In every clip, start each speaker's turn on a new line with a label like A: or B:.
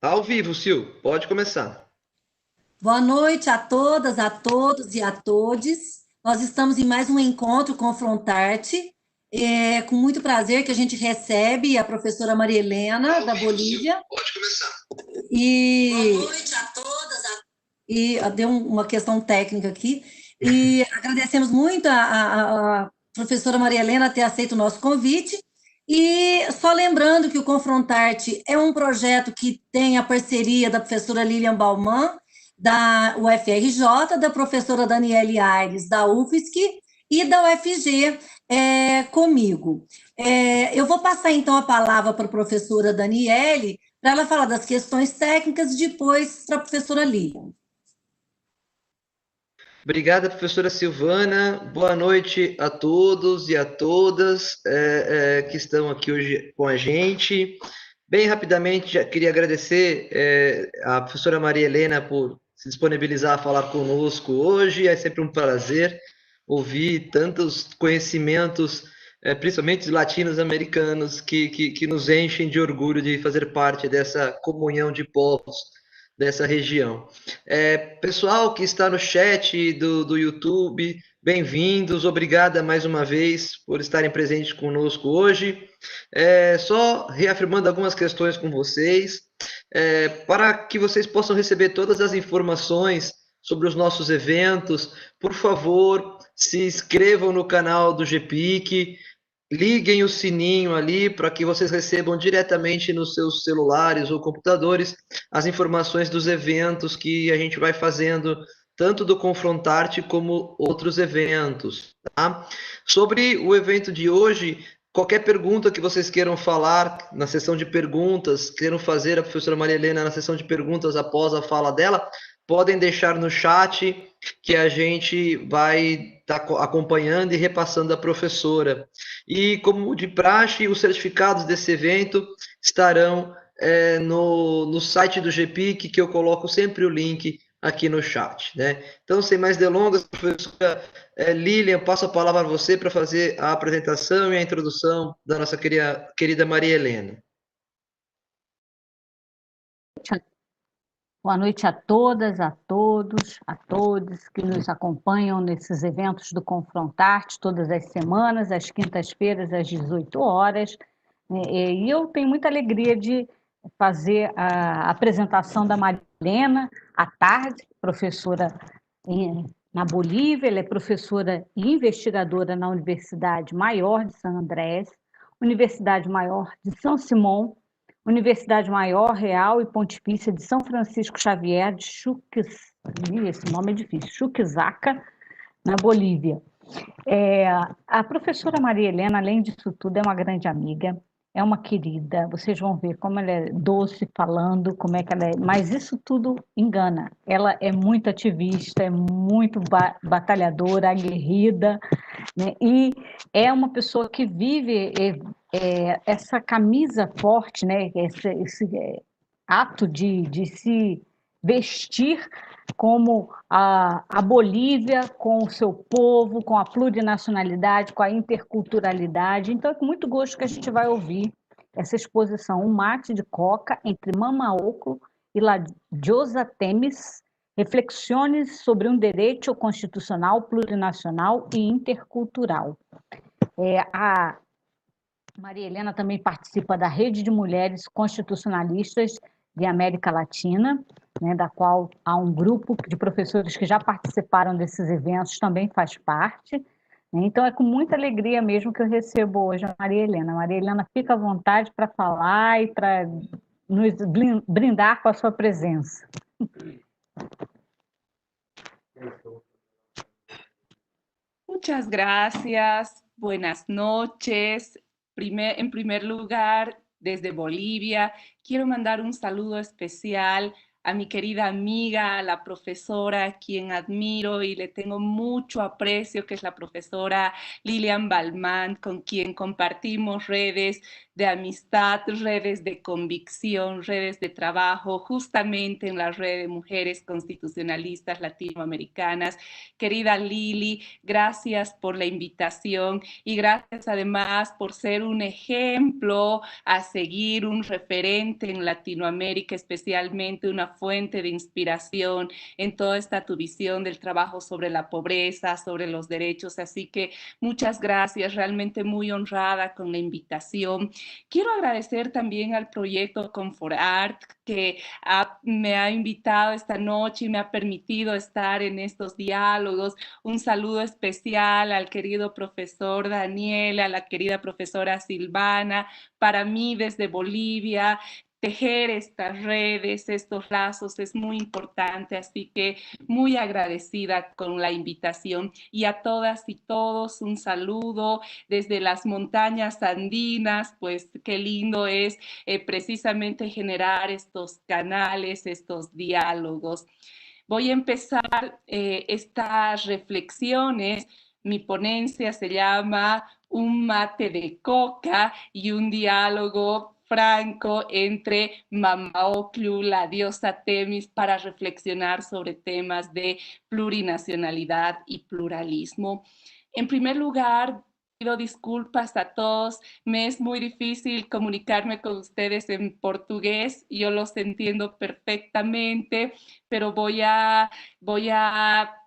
A: Ao vivo, Sil, pode começar.
B: Boa noite a todas, a todos e a todes. Nós estamos em mais um encontro Confrontarte. É com muito prazer que a gente recebe a professora Maria Helena,
A: Ao
B: da
A: vivo, Sil,
B: Bolívia.
A: pode começar.
B: Boa noite a todas. Deu uma questão técnica aqui. E agradecemos muito a professora Maria Helena ter aceito o nosso convite. E só lembrando que o Confrontarte é um projeto que tem a parceria da professora Lilian Bauman, da UFRJ, da professora Daniele Aires, da UFSC, e da UFG, comigo. Eu vou passar então a palavra para a professora Daniele, para ela falar das questões técnicas, e depois para a professora Lilian.
A: Obrigada, professora Silvana. Boa noite a todos e a todas que estão aqui hoje com a gente. Bem rapidamente, já queria agradecer a professora Maria Helena por se disponibilizar a falar conosco hoje. É sempre um prazer ouvir tantos conhecimentos, principalmente latinos-americanos, que nos enchem de orgulho de fazer parte dessa comunhão de povos dessa região. Pessoal que está no chat do YouTube, bem-vindos, obrigada mais uma vez por estarem presentes conosco hoje. Só reafirmando algumas questões com vocês, para que vocês possam receber todas as informações sobre os nossos eventos, por favor, se inscrevam no canal do GPIC, liguem o sininho ali para que vocês recebam diretamente nos seus celulares ou computadores as informações dos eventos que a gente vai fazendo, tanto do Confrontarte como outros eventos, tá? Sobre o evento de hoje, qualquer pergunta que vocês queiram falar na sessão de perguntas, queiram fazer a professora Maria Helena na sessão de perguntas após a fala dela, podem deixar no chat que a gente vai estar acompanhando e repassando a professora. E como de praxe, os certificados desse evento estarão no site do GPIC, que eu coloco sempre o link aqui no chat, né? Então, sem mais delongas, professora Lilian, passo a palavra a você para fazer a apresentação e a introdução da nossa querida Maria Helena.
C: Boa noite a todas, a todos, a todos que nos acompanham nesses eventos do Confrontarte todas as semanas, às quintas-feiras, às 18 horas. E eu tenho muita alegria de fazer a apresentação da Marilena à tarde, professora na Bolívia, ela é professora e investigadora na Universidade Maior de San Andrés, Universidade Maior de São Simão, Universidade Maior, Real e Pontifícia de São Francisco Xavier de esse nome é difícil, Chuquisaca, na Bolívia. A professora Maria Helena, além disso tudo, é uma grande amiga, é uma querida, vocês vão ver como ela é doce falando, como é que ela é, mas isso tudo engana. Ela é muito ativista, é muito batalhadora, aguerrida, né? E é uma pessoa que vive essa camisa forte, né? Esse ato de se vestir como a Bolívia, com o seu povo, com a plurinacionalidade, com a interculturalidade. Então, é com muito gosto que a gente vai ouvir essa exposição, Um Mate de Coca entre Mamaoclo e La Diosa Temis, reflexões sobre um direito constitucional, plurinacional e intercultural. A Maria Helena também participa da Rede de Mulheres Constitucionalistas de América Latina, né, da qual há um grupo de professores que já participaram desses eventos, também faz parte. Então, é com muita alegria mesmo que eu recebo hoje a Maria Helena. A Maria Helena, fica à vontade para falar e para nos brindar com a sua presença.
D: Muchas gracias, buenas noches. En primer lugar, desde Bolivia, quiero mandar un saludo especial a mi querida amiga, la profesora, a quien admiro y le tengo mucho aprecio, que es la profesora Lilian Balmán, con quien compartimos redes de amistad, redes de convicción, redes de trabajo, justamente en la red de mujeres constitucionalistas latinoamericanas. Querida Lili, gracias por la invitación y gracias además por ser un ejemplo a seguir, un referente en Latinoamérica, especialmente una fuente de inspiración en toda esta tu visión del trabajo sobre la pobreza, sobre los derechos. Así que muchas gracias, realmente muy honrada con la invitación. Quiero agradecer también al proyecto Conforart que me ha invitado esta noche y me ha permitido estar en estos diálogos. Un saludo especial al querido profesor Daniel, a la querida profesora Silvana. Para mí desde Bolivia, tejer estas redes, estos lazos es muy importante, así que muy agradecida con la invitación. Y a todas y todos un saludo desde las montañas andinas, pues qué lindo es precisamente generar estos canales, estos diálogos. Voy a empezar estas reflexiones. Mi ponencia se llama Un mate de coca y un diálogo franco entre Mamaocllu, la diosa Temis, para reflexionar sobre temas de plurinacionalidad y pluralismo. En primer lugar, pido disculpas a todos. Me es muy difícil comunicarme con ustedes en portugués. Yo los entiendo perfectamente, pero voy a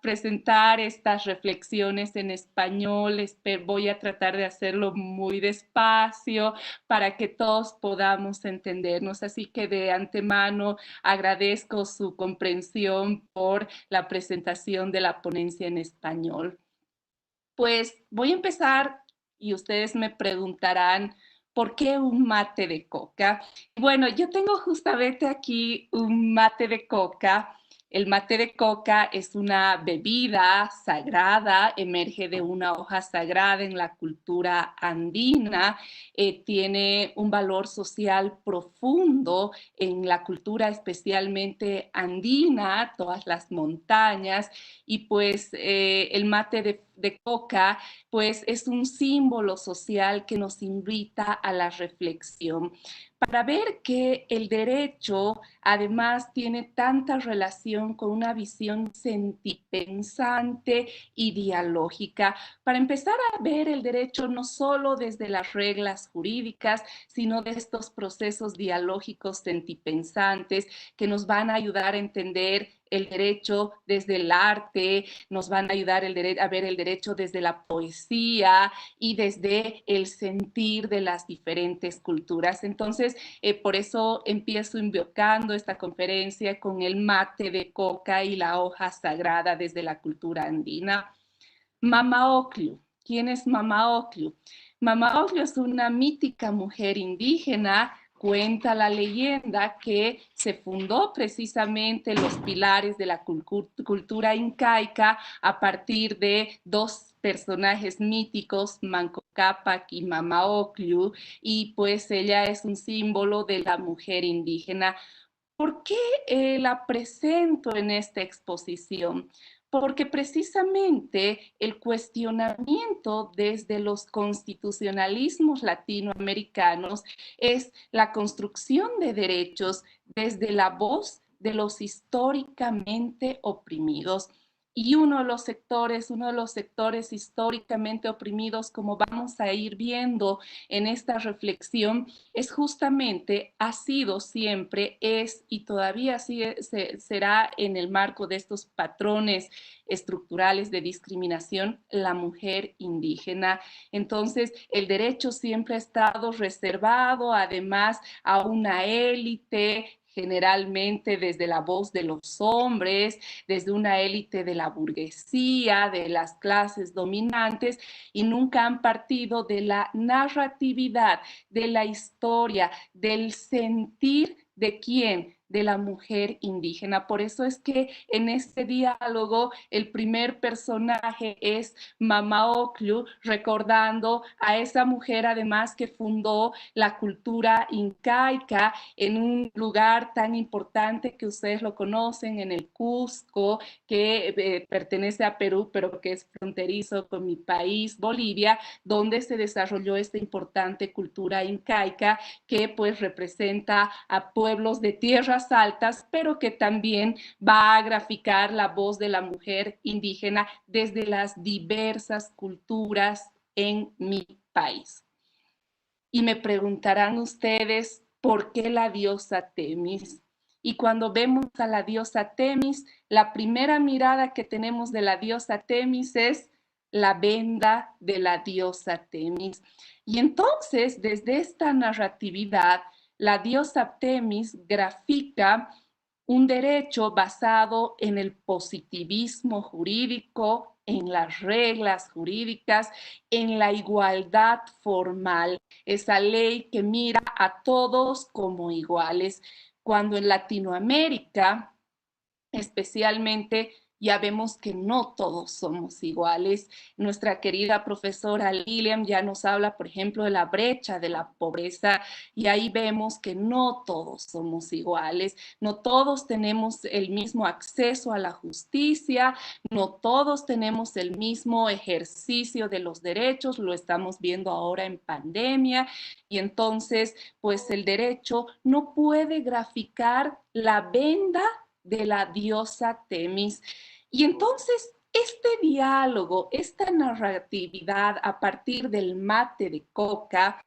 D: presentar estas reflexiones en español. Voy a tratar de hacerlo muy despacio para que todos podamos entendernos. Así que de antemano agradezco su comprensión por la presentación de la ponencia en español. Pues voy a empezar y ustedes me preguntarán, ¿por qué un mate de coca? Bueno, yo tengo justamente aquí un mate de coca. El mate de coca es una bebida sagrada, emerge de una hoja sagrada en la cultura andina, tiene un valor social profundo en la cultura especialmente andina, todas las montañas, y pues el mate de coca pues es un símbolo social que nos invita a la reflexión para ver que el derecho además tiene tanta relación con una visión sentipensante y dialógica. Para empezar a ver el derecho no solo desde las reglas jurídicas, sino de estos procesos dialógicos sentipensantes que nos van a ayudar a entender el derecho desde el arte, nos van a ayudar a ver el derecho desde la poesía y desde el sentir de las diferentes culturas. Entonces, por eso empiezo invocando esta conferencia con el mate de coca y la hoja sagrada desde la cultura andina. Mamaocllu. ¿Quién es Mamaocllu? Mamaocllu es una mítica mujer indígena. Cuenta la leyenda que se fundó precisamente los pilares de la cultura incaica a partir de dos personajes míticos, Manco Cápac y Mamaocllu, y pues ella es un símbolo de la mujer indígena. ¿Por qué la presento en esta exposición? Porque precisamente el cuestionamiento desde los constitucionalismos latinoamericanos es la construcción de derechos desde la voz de los históricamente oprimidos. Y uno de los sectores históricamente oprimidos, como vamos a ir viendo en esta reflexión, es justamente, ha sido siempre, es y todavía será en el marco de estos patrones estructurales de discriminación, la mujer indígena. Entonces, el derecho siempre ha estado reservado además a una élite, generalmente desde la voz de los hombres, desde una élite de la burguesía, de las clases dominantes, y nunca han partido de la narratividad, de la historia, del sentir de quién, de la mujer indígena. Por eso es que en este diálogo el primer personaje es Mama Ocllu, recordando a esa mujer además que fundó la cultura incaica en un lugar tan importante que ustedes lo conocen, en el Cusco, que pertenece a Perú, pero que es fronterizo con mi país, Bolivia, donde se desarrolló esta importante cultura incaica que pues representa a pueblos de tierras altas, pero que también va a graficar la voz de la mujer indígena desde las diversas culturas en mi país. Y me preguntarán ustedes, ¿por qué la diosa Temis? Y cuando vemos a la diosa Temis, la primera mirada que tenemos de la diosa Temis es la venda de la diosa Temis. Y entonces, desde esta narratividad, la diosa Temis grafica un derecho basado en el positivismo jurídico, en las reglas jurídicas, en la igualdad formal, esa ley que mira a todos como iguales, cuando en Latinoamérica, especialmente, ya vemos que no todos somos iguales. Nuestra querida profesora Lilian ya nos habla, por ejemplo, de la brecha de la pobreza, y ahí vemos que no todos somos iguales, no todos tenemos el mismo acceso a la justicia, no todos tenemos el mismo ejercicio de los derechos, lo estamos viendo ahora en pandemia, y entonces, pues el derecho no puede graficar la venda de la diosa Temis. Y entonces este diálogo, esta narratividad a partir del mate de coca,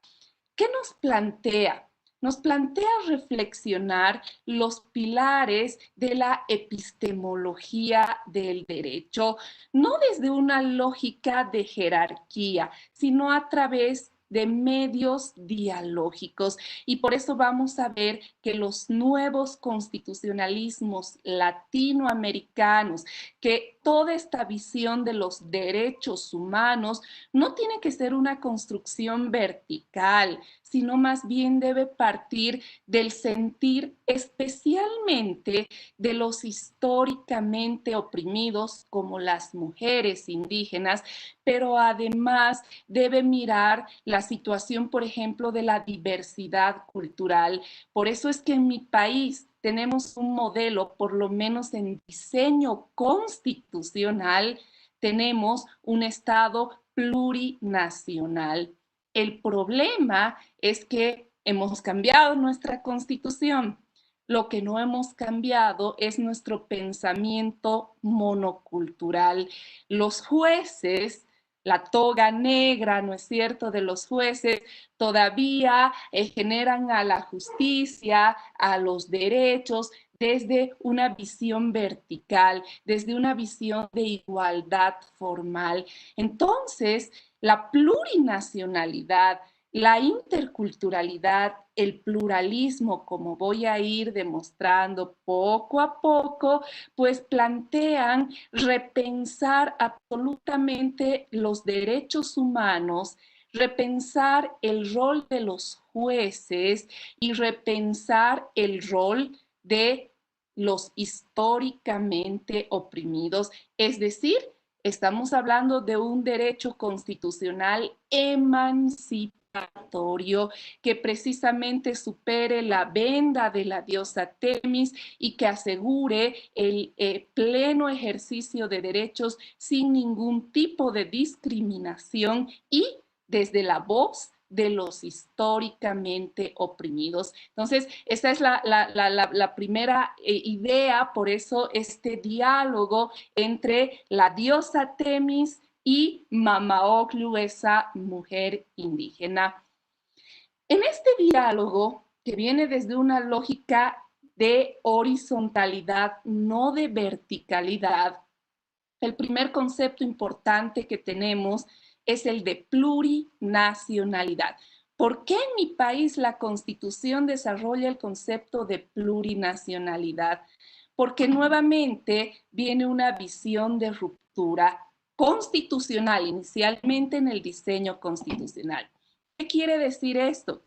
D: ¿qué nos plantea? Nos plantea reflexionar los pilares de la epistemología del derecho, no desde una lógica de jerarquía, sino a través de medios dialógicos. Y por eso vamos a ver que los nuevos constitucionalismos latinoamericanos, que toda esta visión de los derechos humanos no tiene que ser una construcción vertical, sino más bien debe partir del sentir, especialmente de los históricamente oprimidos como las mujeres indígenas, pero además debe mirar la situación, por ejemplo, de la diversidad cultural. Por eso es que en mi país tenemos un modelo, por lo menos en diseño constitucional, tenemos un Estado plurinacional. El problema es que hemos cambiado nuestra constitución. Lo que no hemos cambiado es nuestro pensamiento monocultural. Los jueces, la toga negra, ¿no es cierto?, de los jueces, todavía generan a la justicia, a los derechos, desde una visión vertical, desde una visión de igualdad formal. Entonces, la plurinacionalidad, la interculturalidad, el pluralismo, como voy a ir demostrando poco a poco, pues plantean repensar absolutamente los derechos humanos, repensar el rol de los jueces y repensar el rol de los históricamente oprimidos, es decir, estamos hablando de un derecho constitucional emancipatorio que precisamente supere la venda de la diosa Temis y que asegure el pleno ejercicio de derechos sin ningún tipo de discriminación y desde la voz de los históricamente oprimidos. Entonces, esa es la primera idea, por eso este diálogo entre la diosa Temis y Mama Ocllu, esa mujer indígena. En este diálogo, que viene desde una lógica de horizontalidad, no de verticalidad, el primer concepto importante que tenemos es el de plurinacionalidad. ¿Por qué en mi país la Constitución desarrolla el concepto de plurinacionalidad? Porque nuevamente viene una visión de ruptura constitucional, inicialmente en el diseño constitucional. ¿Qué quiere decir esto?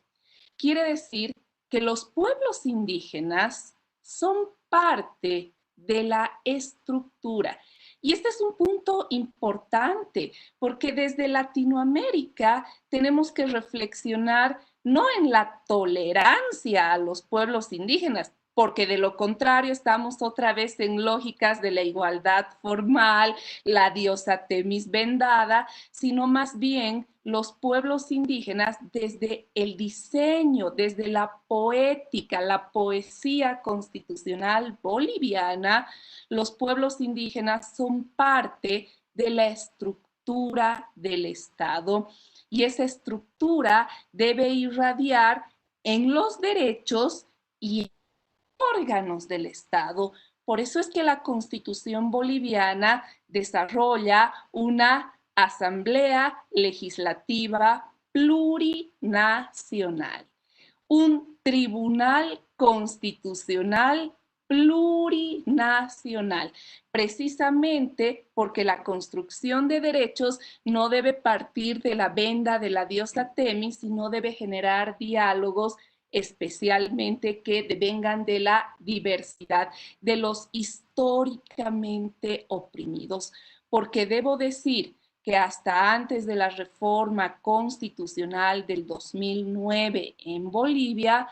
D: Quiere decir que los pueblos indígenas son parte de la estructura. Y este es un punto importante, porque desde Latinoamérica tenemos que reflexionar no en la tolerancia a los pueblos indígenas, porque de lo contrario estamos otra vez en lógicas de la igualdad formal, la diosa Temis vendada, sino más bien los pueblos indígenas desde el diseño, desde la poética, la poesía constitucional boliviana. Los pueblos indígenas son parte de la estructura del Estado y esa estructura debe irradiar en los derechos y órganos del Estado. Por eso es que la Constitución boliviana desarrolla una Asamblea Legislativa Plurinacional, un Tribunal Constitucional plurinacional, precisamente porque la construcción de derechos no debe partir de la venda de la diosa Temis, sino debe generar diálogos especialmente que vengan de la diversidad, de los históricamente oprimidos, porque debo decir que hasta antes de la reforma constitucional del 2009 en Bolivia,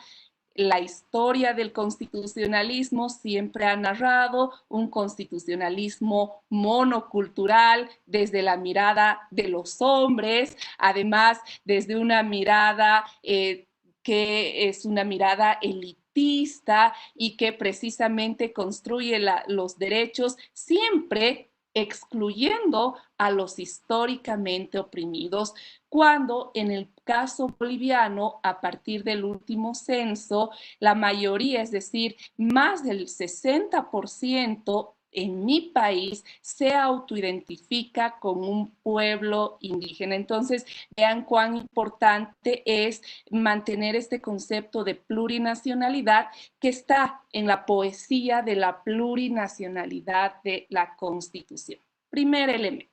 D: la historia del constitucionalismo siempre ha narrado un constitucionalismo monocultural desde la mirada de los hombres, además desde una mirada que es una mirada elitista y que precisamente construye los derechos siempre excluyendo a los históricamente oprimidos, cuando en el caso boliviano, a partir del último censo, la mayoría, es decir, más del 60% en mi país se autoidentifica como un pueblo indígena. Entonces, vean cuán importante es mantener este concepto de plurinacionalidad que está en la poesía de la plurinacionalidad de la Constitución. Primer elemento.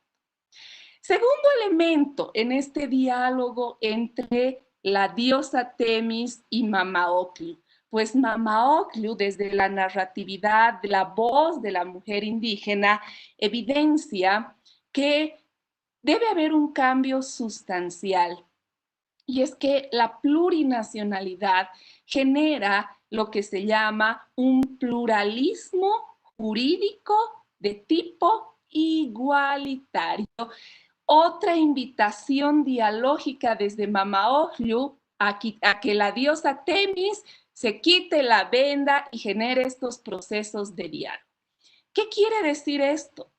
D: Segundo elemento en este diálogo entre la diosa Temis y Mamaocllu. Pues Mamaocllu, desde la narratividad de la voz de la mujer indígena, evidencia que debe haber un cambio sustancial. Y es que la plurinacionalidad genera lo que se llama un pluralismo jurídico de tipo igualitario. Otra invitación dialógica desde Mamaocllu a que la diosa Temis se quite la venda y genere estos procesos de diálogo. ¿Qué quiere decir esto?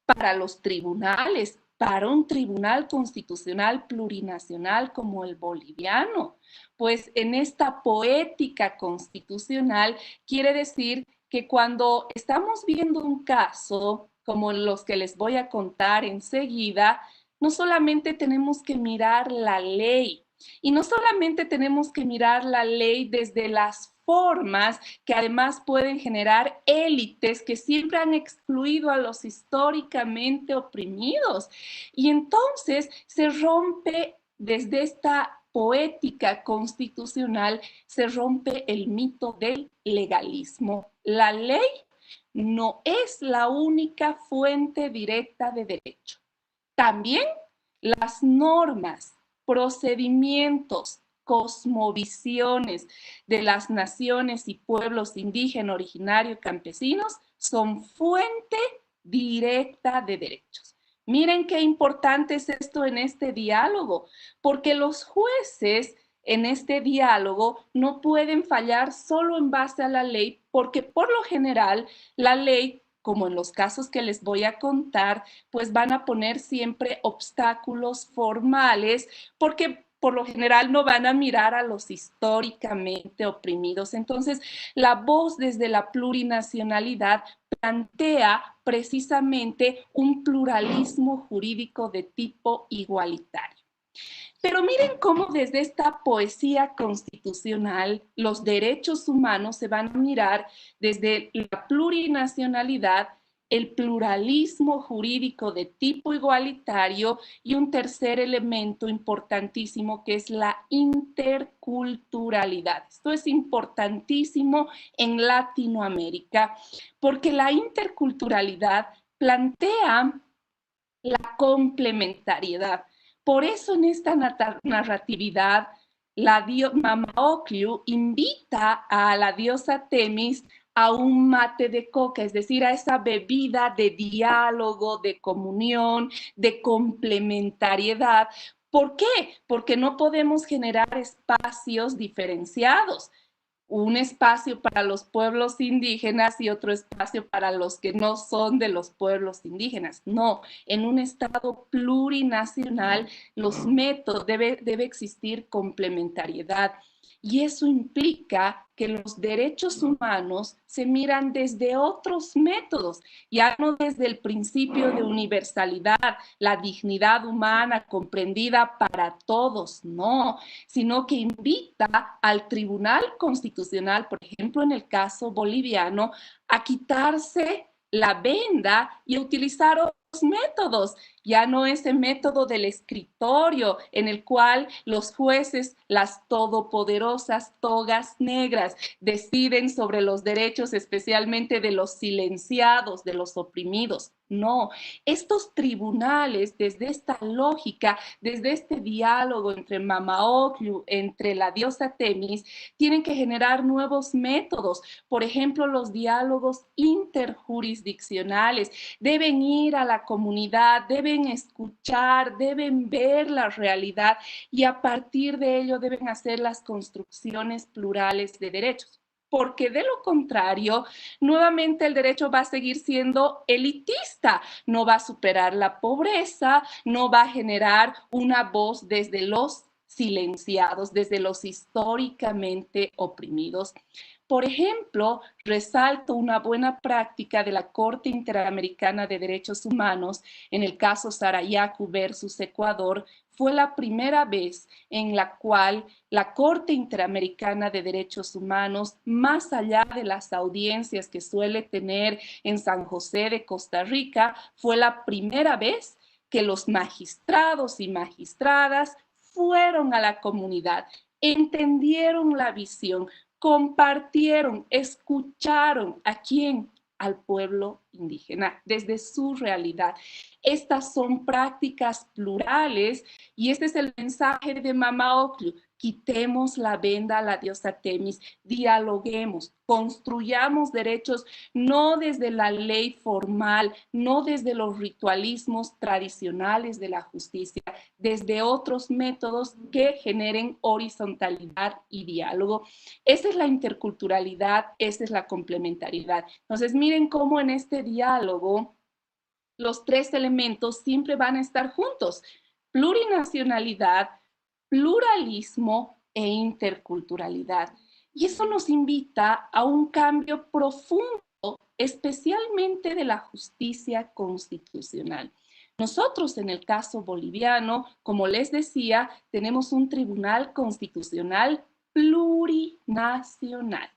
D: Para los tribunales, para un tribunal constitucional plurinacional como el boliviano, pues en esta poética constitucional quiere decir que cuando estamos viendo un caso como los que les voy a contar enseguida, no solamente tenemos que mirar la ley, y no solamente tenemos que mirar la ley desde las formas que además pueden generar élites que siempre han excluido a los históricamente oprimidos. Y entonces se rompe desde esta poética constitucional, se rompe el mito del legalismo. La ley no es la única fuente directa de derecho. También las normas, procedimientos, cosmovisiones de las naciones y pueblos indígenas, originarios, campesinos, son fuente directa de derechos. Miren qué importante es esto en este diálogo, porque los jueces en este diálogo no pueden fallar solo en base a la ley, porque por lo general la ley, como en los casos que les voy a contar, pues van a poner siempre obstáculos formales, porque por lo general no van a mirar a los históricamente oprimidos. Entonces, la voz desde la plurinacionalidad plantea precisamente un pluralismo jurídico de tipo igualitario. Pero miren cómo desde esta poesía constitucional los derechos humanos se van a mirar desde la plurinacionalidad el pluralismo jurídico de tipo igualitario y un tercer elemento importantísimo que es la interculturalidad. Esto es importantísimo en Latinoamérica porque la interculturalidad plantea la complementariedad. Por eso en esta narratividad, Mama Ocllo invita a la diosa Temis a un mate de coca, es decir, a esa bebida de diálogo, de comunión, de complementariedad. ¿Por qué? Porque no podemos generar espacios diferenciados. Un espacio para los pueblos indígenas y otro espacio para los que no son de los pueblos indígenas. No, en un Estado plurinacional los métodos debe existir complementariedad. Y eso implica que los derechos humanos se miran desde otros métodos, ya no desde el principio de universalidad, la dignidad humana comprendida para todos, no, sino que invita al Tribunal Constitucional, por ejemplo, en el caso boliviano, a quitarse la venda y a utilizar otros métodos. Ya no ese método del escritorio en el cual los jueces, las todopoderosas togas negras, deciden sobre los derechos especialmente de los silenciados, de los oprimidos. No, estos tribunales, desde esta lógica, desde este diálogo entre Mama Ocllo, entre la diosa Temis, tienen que generar nuevos métodos. Por ejemplo, los diálogos interjurisdiccionales deben ir a la comunidad, deben escuchar, deben ver la realidad y a partir de ello deben hacer las construcciones plurales de derechos. Porque de lo contrario, nuevamente el derecho va a seguir siendo elitista, no va a superar la pobreza, no va a generar una voz desde los silenciados, desde los históricamente oprimidos. Por ejemplo, resalto una buena práctica de la Corte Interamericana de Derechos Humanos, en el caso Sarayaku versus Ecuador, fue la primera vez en la cual la Corte Interamericana de Derechos Humanos, más allá de las audiencias que suele tener en San José de Costa Rica, fue la primera vez que los magistrados y magistradas fueron a la comunidad, entendieron la visión, compartieron, escucharon ¿a quién? Al pueblo indígena, desde su realidad. Estas son prácticas plurales y este es el mensaje de Mama Ocllo. Quitemos la venda a la diosa Temis, dialoguemos, construyamos derechos no desde la ley formal, no desde los ritualismos tradicionales de la justicia, desde otros métodos que generen horizontalidad y diálogo. Esa es la interculturalidad, esa es la complementariedad. Entonces, miren cómo en este diálogo los tres elementos siempre van a estar juntos: plurinacionalidad, pluralismo e interculturalidad. Y eso nos invita a un cambio profundo, especialmente de la justicia constitucional. Nosotros, en el caso boliviano, como les decía, tenemos un tribunal constitucional plurinacional.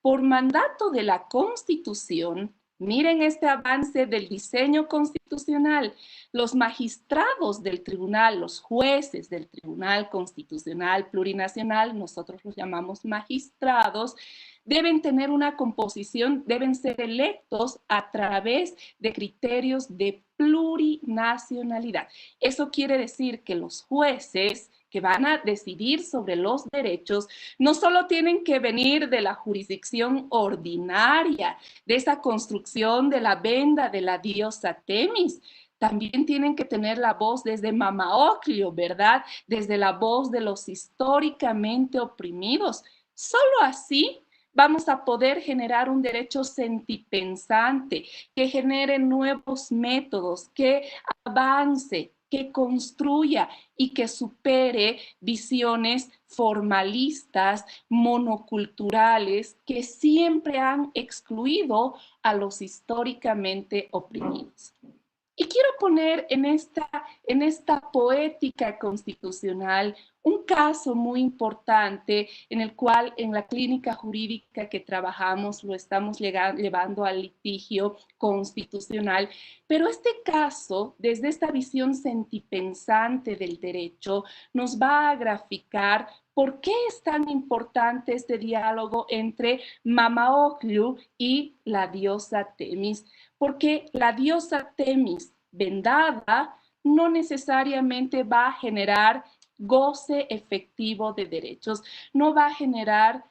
D: Por mandato de la Constitución, miren este avance del diseño constitucional. Los magistrados del tribunal, los jueces del Tribunal Constitucional Plurinacional, nosotros los llamamos magistrados, deben tener una composición, deben ser electos a través de criterios de plurinacionalidad. Eso quiere decir que los jueces que van a decidir sobre los derechos no solo tienen que venir de la jurisdicción ordinaria, de esa construcción de la venda de la diosa Temis, también tienen que tener la voz desde Mama Ocllo, ¿verdad? Desde la voz de los históricamente oprimidos. Solo así vamos a poder generar un derecho sentipensante, que genere nuevos métodos, que avance, que construya y que supere visiones formalistas, monoculturales, que siempre han excluido a los históricamente oprimidos. Y quiero poner en esta poética constitucional un caso muy importante en el cual en la clínica jurídica que trabajamos lo estamos llevando al litigio constitucional, pero este caso, desde esta visión sentipensante del derecho, nos va a graficar por qué es tan importante este diálogo entre Mamaocllu y la diosa Temis. Porque la diosa Temis vendada no necesariamente va a generar goce efectivo de derechos, no va a generar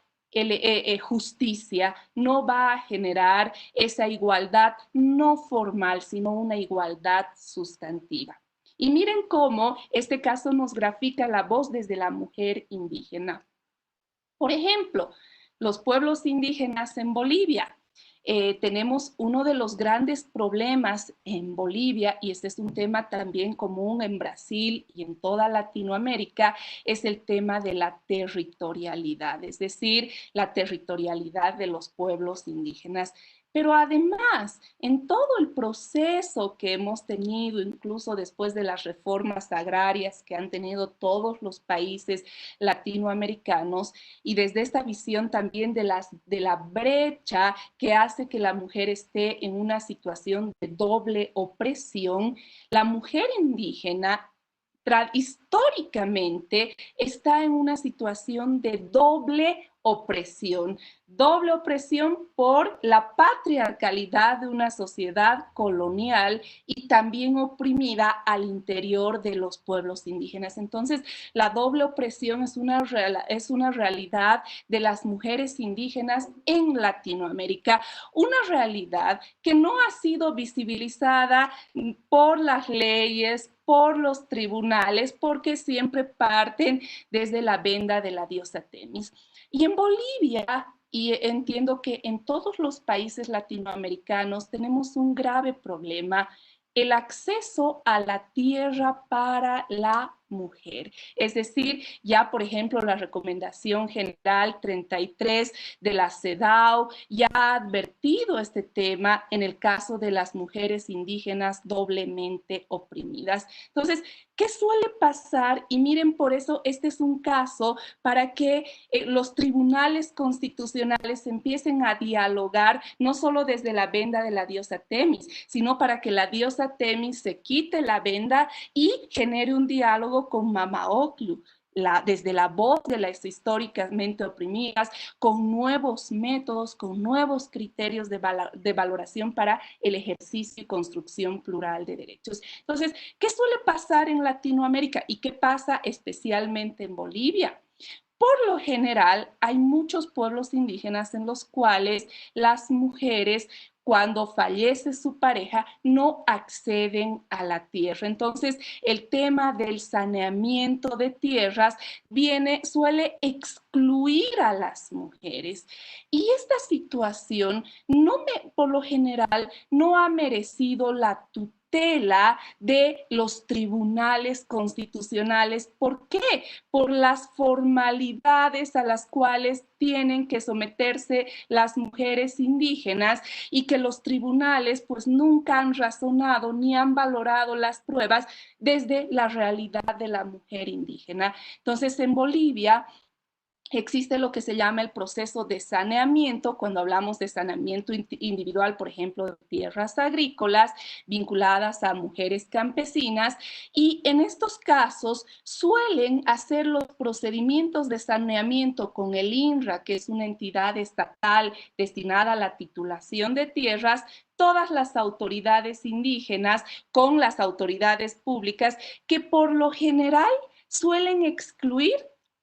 D: justicia, no va a generar esa igualdad no formal, sino una igualdad sustantiva. Y miren cómo este caso nos grafica la voz desde la mujer indígena. Por ejemplo, los pueblos indígenas en Bolivia. Tenemos uno de los grandes problemas en Bolivia, y este es un tema también común en Brasil y en toda Latinoamérica, es el tema de la territorialidad, es decir, la territorialidad de los pueblos indígenas. Pero además, en todo el proceso que hemos tenido, incluso después de las reformas agrarias que han tenido todos los países latinoamericanos, y desde esta visión también de la brecha que hace que la mujer esté en una situación de doble opresión, la mujer indígena históricamente está en una situación de doble opresión por la patriarcalidad de una sociedad colonial y también oprimida al interior de los pueblos indígenas. Entonces, la doble opresión es una realidad de las mujeres indígenas en Latinoamérica, una realidad que no ha sido visibilizada por las leyes, por los tribunales, porque siempre parten desde la venda de la diosa Temis. Y en Bolivia, y entiendo que en todos los países latinoamericanos tenemos un grave problema, el acceso a la tierra para la mujer. Es decir, ya por ejemplo la Recomendación General 33 de la CEDAW ya ha advertido este tema en el caso de las mujeres indígenas doblemente oprimidas. Entonces, ¿qué suele pasar? Y miren, por eso este es un caso para que los tribunales constitucionales empiecen a dialogar, no solo desde la venda de la diosa Temis, sino para que la diosa Temis se quite la venda y genere un diálogo con Mamaocllu, desde la voz de las históricamente oprimidas, con nuevos métodos, con nuevos criterios de valoración para el ejercicio y construcción plural de derechos. Entonces, ¿qué suele pasar en Latinoamérica y qué pasa especialmente en Bolivia? Por lo general, hay muchos pueblos indígenas en los cuales las mujeres, cuando fallece su pareja, no acceden a la tierra. Entonces, el tema del saneamiento de tierras suele excluir a las mujeres. Y esta situación, por lo general, no ha merecido la tutela de los tribunales constitucionales. ¿Por qué? Por las formalidades a las cuales tienen que someterse las mujeres indígenas y que los tribunales pues nunca han razonado ni han valorado las pruebas desde la realidad de la mujer indígena. Entonces, en Bolivia existe lo que se llama el proceso de saneamiento, cuando hablamos de saneamiento individual, por ejemplo, de tierras agrícolas vinculadas a mujeres campesinas, y en estos casos suelen hacer los procedimientos de saneamiento con el INRA, que es una entidad estatal destinada a la titulación de tierras, todas las autoridades indígenas con las autoridades públicas, que por lo general suelen excluir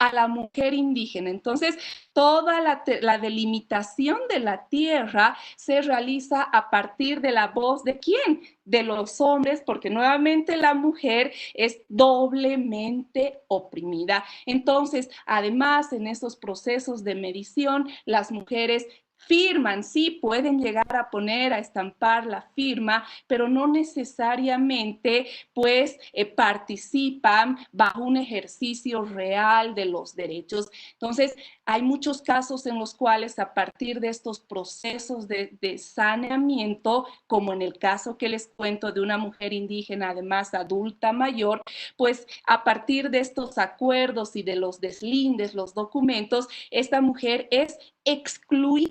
D: a la mujer indígena. Entonces, toda la delimitación de la tierra se realiza a partir de la voz de ¿quién? De los hombres, porque nuevamente la mujer es doblemente oprimida. Entonces, además, en esos procesos de medición, las mujeres firman, sí, pueden llegar a poner, a estampar la firma, pero no necesariamente pues participan bajo un ejercicio real de los derechos. Entonces, hay muchos casos en los cuales a partir de estos procesos de saneamiento, como en el caso que les cuento de una mujer indígena, además adulta mayor, pues a partir de estos acuerdos y de los deslindes, los documentos, esta mujer es excluida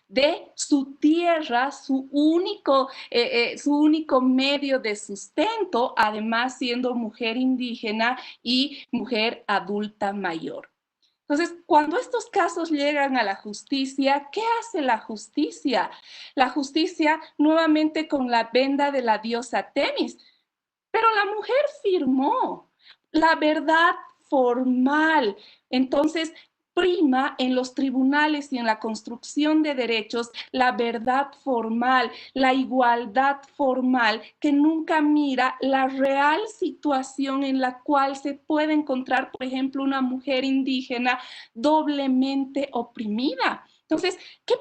D: de su tierra, su único medio de sustento, además siendo mujer indígena y mujer adulta mayor. Entonces, cuando estos casos llegan a la justicia, ¿qué hace la justicia? La justicia nuevamente con la venda de la diosa Temis, pero la mujer firmó la verdad formal. Entonces, prima en los tribunales y en la construcción de derechos la verdad formal, la igualdad formal, que nunca mira la real situación en la cual se puede encontrar, por ejemplo, una mujer indígena doblemente oprimida. Entonces, ¿qué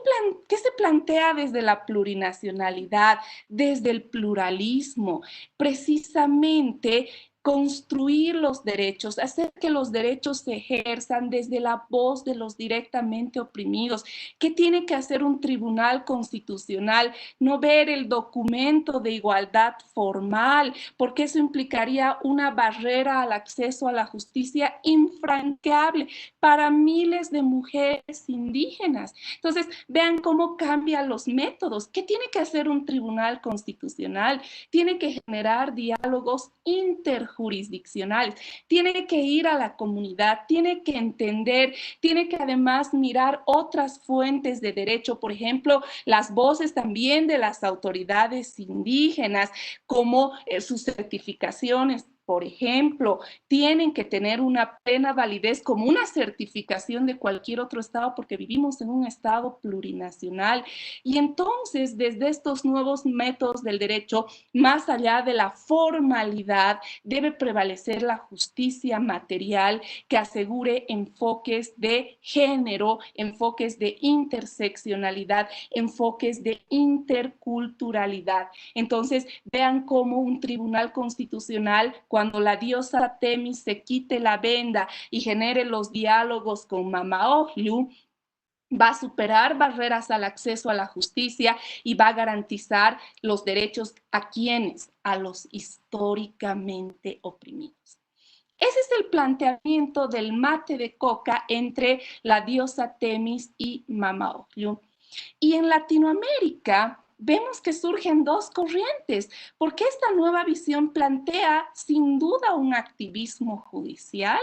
D: se plantea desde la plurinacionalidad, desde el pluralismo? Precisamente construir los derechos, hacer que los derechos se ejerzan desde la voz de los directamente oprimidos. ¿Qué tiene que hacer un tribunal constitucional? No ver el documento de igualdad formal, porque eso implicaría una barrera al acceso a la justicia infranqueable para miles de mujeres indígenas. Entonces, vean cómo cambian los métodos. ¿Qué tiene que hacer un tribunal constitucional? Tiene que generar diálogos interjurisdiccionales, tiene que ir a la comunidad, tiene que entender, tiene que además mirar otras fuentes de derecho, por ejemplo, las voces también de las autoridades indígenas, como sus certificaciones. Por ejemplo, tienen que tener una plena validez como una certificación de cualquier otro estado porque vivimos en un estado plurinacional. Y entonces, desde estos nuevos métodos del derecho, más allá de la formalidad, debe prevalecer la justicia material que asegure enfoques de género, enfoques de interseccionalidad, enfoques de interculturalidad. Entonces, vean cómo un tribunal constitucional, cuando la diosa Temis se quite la venda y genere los diálogos con Mamaoglu, va a superar barreras al acceso a la justicia y va a garantizar los derechos a quienes, a los históricamente oprimidos. Ese es el planteamiento del mate de coca entre la diosa Temis y Mamaoglu. Y en Latinoamérica vemos que surgen dos corrientes, porque esta nueva visión plantea sin duda un activismo judicial.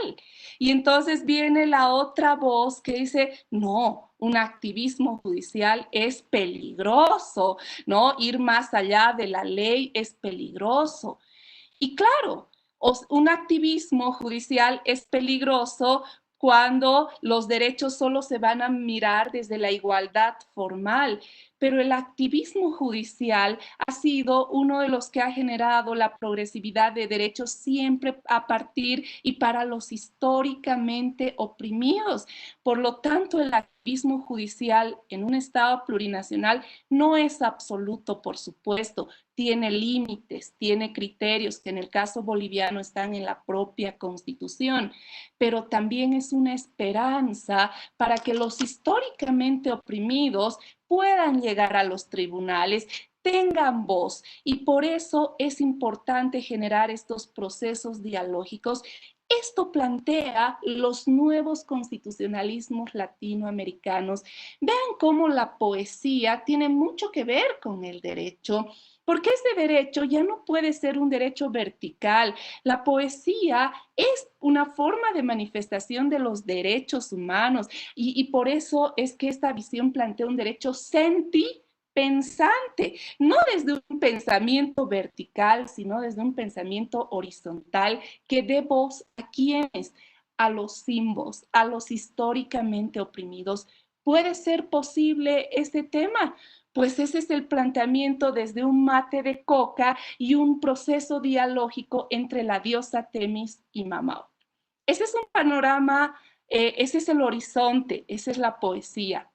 D: Y entonces viene la otra voz que dice, no, un activismo judicial es peligroso, ¿no? Ir más allá de la ley es peligroso. Y claro, un activismo judicial es peligroso cuando los derechos solo se van a mirar desde la igualdad formal, pero el activismo judicial ha sido uno de los que ha generado la progresividad de derechos siempre a partir y para los históricamente oprimidos. Por lo tanto, el activismo judicial en un Estado plurinacional no es absoluto, por supuesto, tiene límites, tiene criterios que en el caso boliviano están en la propia Constitución, pero también es una esperanza para que los históricamente oprimidos puedan llegar a los tribunales, tengan voz, y por eso es importante generar estos procesos dialógicos. Esto plantea los nuevos constitucionalismos latinoamericanos. Vean cómo la poesía tiene mucho que ver con el derecho, porque ese derecho ya no puede ser un derecho vertical. La poesía es una forma de manifestación de los derechos humanos y por eso es que esta visión plantea un derecho pensante, no desde un pensamiento vertical, sino desde un pensamiento horizontal que dé voz a quienes, a los símbolos, a los históricamente oprimidos. ¿Puede ser posible este tema? Pues ese es el planteamiento desde un mate de coca y un proceso dialógico entre la diosa Temis y Mamao. Ese es un panorama, ese es el horizonte, esa es la poesía.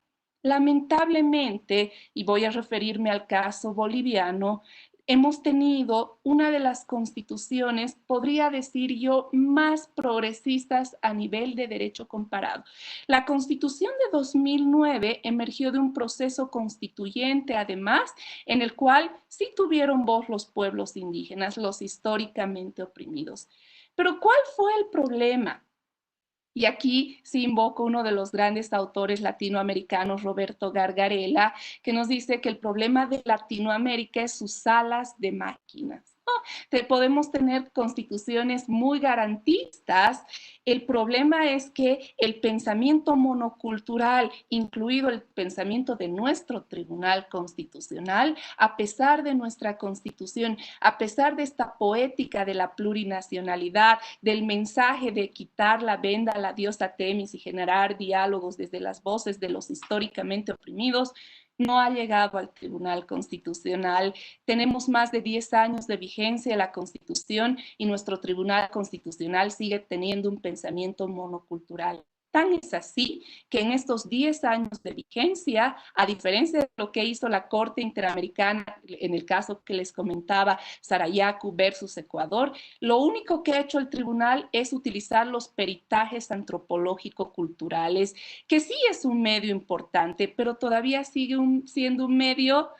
D: Lamentablemente, y voy a referirme al caso boliviano, hemos tenido una de las constituciones, podría decir yo, más progresistas a nivel de derecho comparado. La Constitución de 2009 emergió de un proceso constituyente, además, en el cual sí tuvieron voz los pueblos indígenas, los históricamente oprimidos. Pero ¿cuál fue el problema? Y aquí sí invoco uno de los grandes autores latinoamericanos, Roberto Gargarella, que nos dice que el problema de Latinoamérica es sus salas de máquinas. Podemos tener constituciones muy garantistas. El problema es que el pensamiento monocultural, incluido el pensamiento de nuestro Tribunal Constitucional, a pesar de nuestra Constitución, a pesar de esta poética de la plurinacionalidad, del mensaje de quitar la venda a la diosa Temis y generar diálogos desde las voces de los históricamente oprimidos, no ha llegado al Tribunal Constitucional. Tenemos más de 10 años de vigencia de la Constitución y nuestro Tribunal Constitucional sigue teniendo un pensamiento monocultural. Tan es así que en estos 10 años de vigencia, a diferencia de lo que hizo la Corte Interamericana, en el caso que les comentaba, Sarayaku versus Ecuador, lo único que ha hecho el tribunal es utilizar los peritajes antropológico-culturales, que sí es un medio importante, pero todavía sigue siendo un medio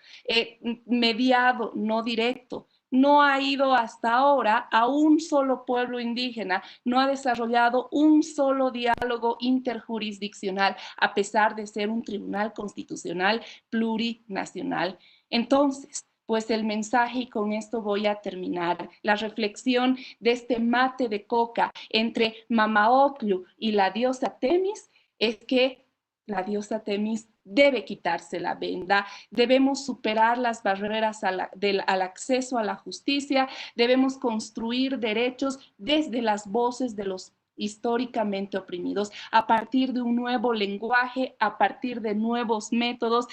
D: mediado, no directo. No ha ido hasta ahora a un solo pueblo indígena, no ha desarrollado un solo diálogo interjurisdiccional, a pesar de ser un tribunal constitucional plurinacional. Entonces, pues el mensaje, y con esto voy a terminar, la reflexión de este mate de coca entre Mamaocllu y la diosa Temis es que la diosa Temis debe quitarse la venda, debemos superar las barreras al acceso a la justicia, debemos construir derechos desde las voces de los históricamente oprimidos, a partir de un nuevo lenguaje, a partir de nuevos métodos,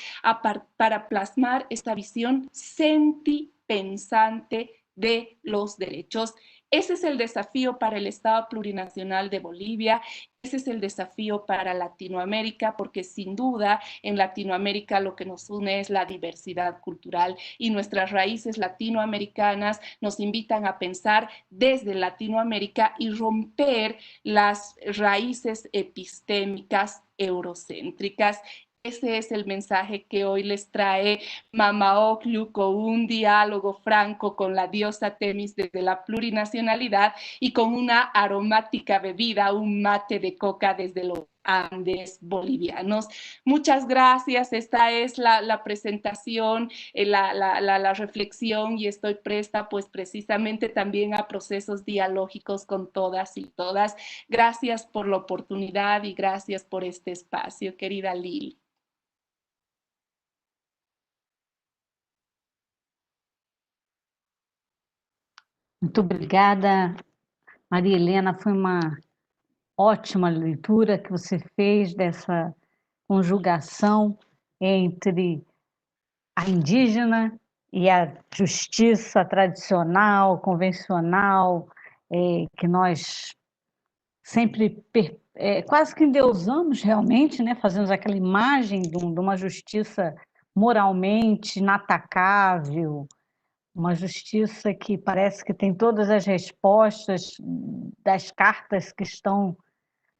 D: para plasmar esta visión sentipensante de los derechos. Ese es el desafío para el Estado plurinacional de Bolivia. Ese es el desafío para Latinoamérica, porque sin duda en Latinoamérica lo que nos une es la diversidad cultural y nuestras raíces latinoamericanas nos invitan a pensar desde Latinoamérica y romper las raíces epistémicas eurocéntricas. Ese es el mensaje que hoy les trae Mamaocllu, con un diálogo franco con la diosa Temis desde la plurinacionalidad y con una aromática bebida, un mate de coca desde los Andes bolivianos. Muchas gracias. Esta es la presentación, la reflexión, y estoy presta pues precisamente también a procesos dialógicos con todas y todas. Gracias por la oportunidad y gracias por este espacio, querida Lili.
C: Muito obrigada, Maria Helena. Foi uma ótima leitura que você fez dessa conjugação entre a indígena e a justiça tradicional, convencional, que nós sempre quase que endeusamos realmente, né? Fazemos aquela imagem de uma justiça moralmente inatacável, uma justiça que parece que tem todas as respostas das cartas que estão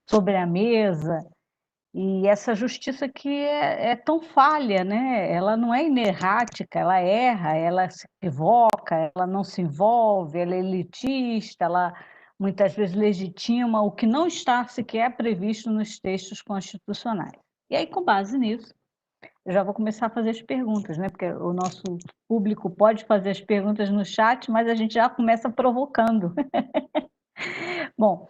C: sobre a mesa, e essa justiça que é tão falha, né? Ela não é inerrática, ela erra, ela se equivoca, ela não se envolve, ela é elitista, ela muitas vezes legitima o que não está sequer previsto nos textos constitucionais. E aí, com base nisso, eu já vou começar a fazer as perguntas, né? Porque o nosso público pode fazer as perguntas no chat, mas a gente já começa provocando. Bom,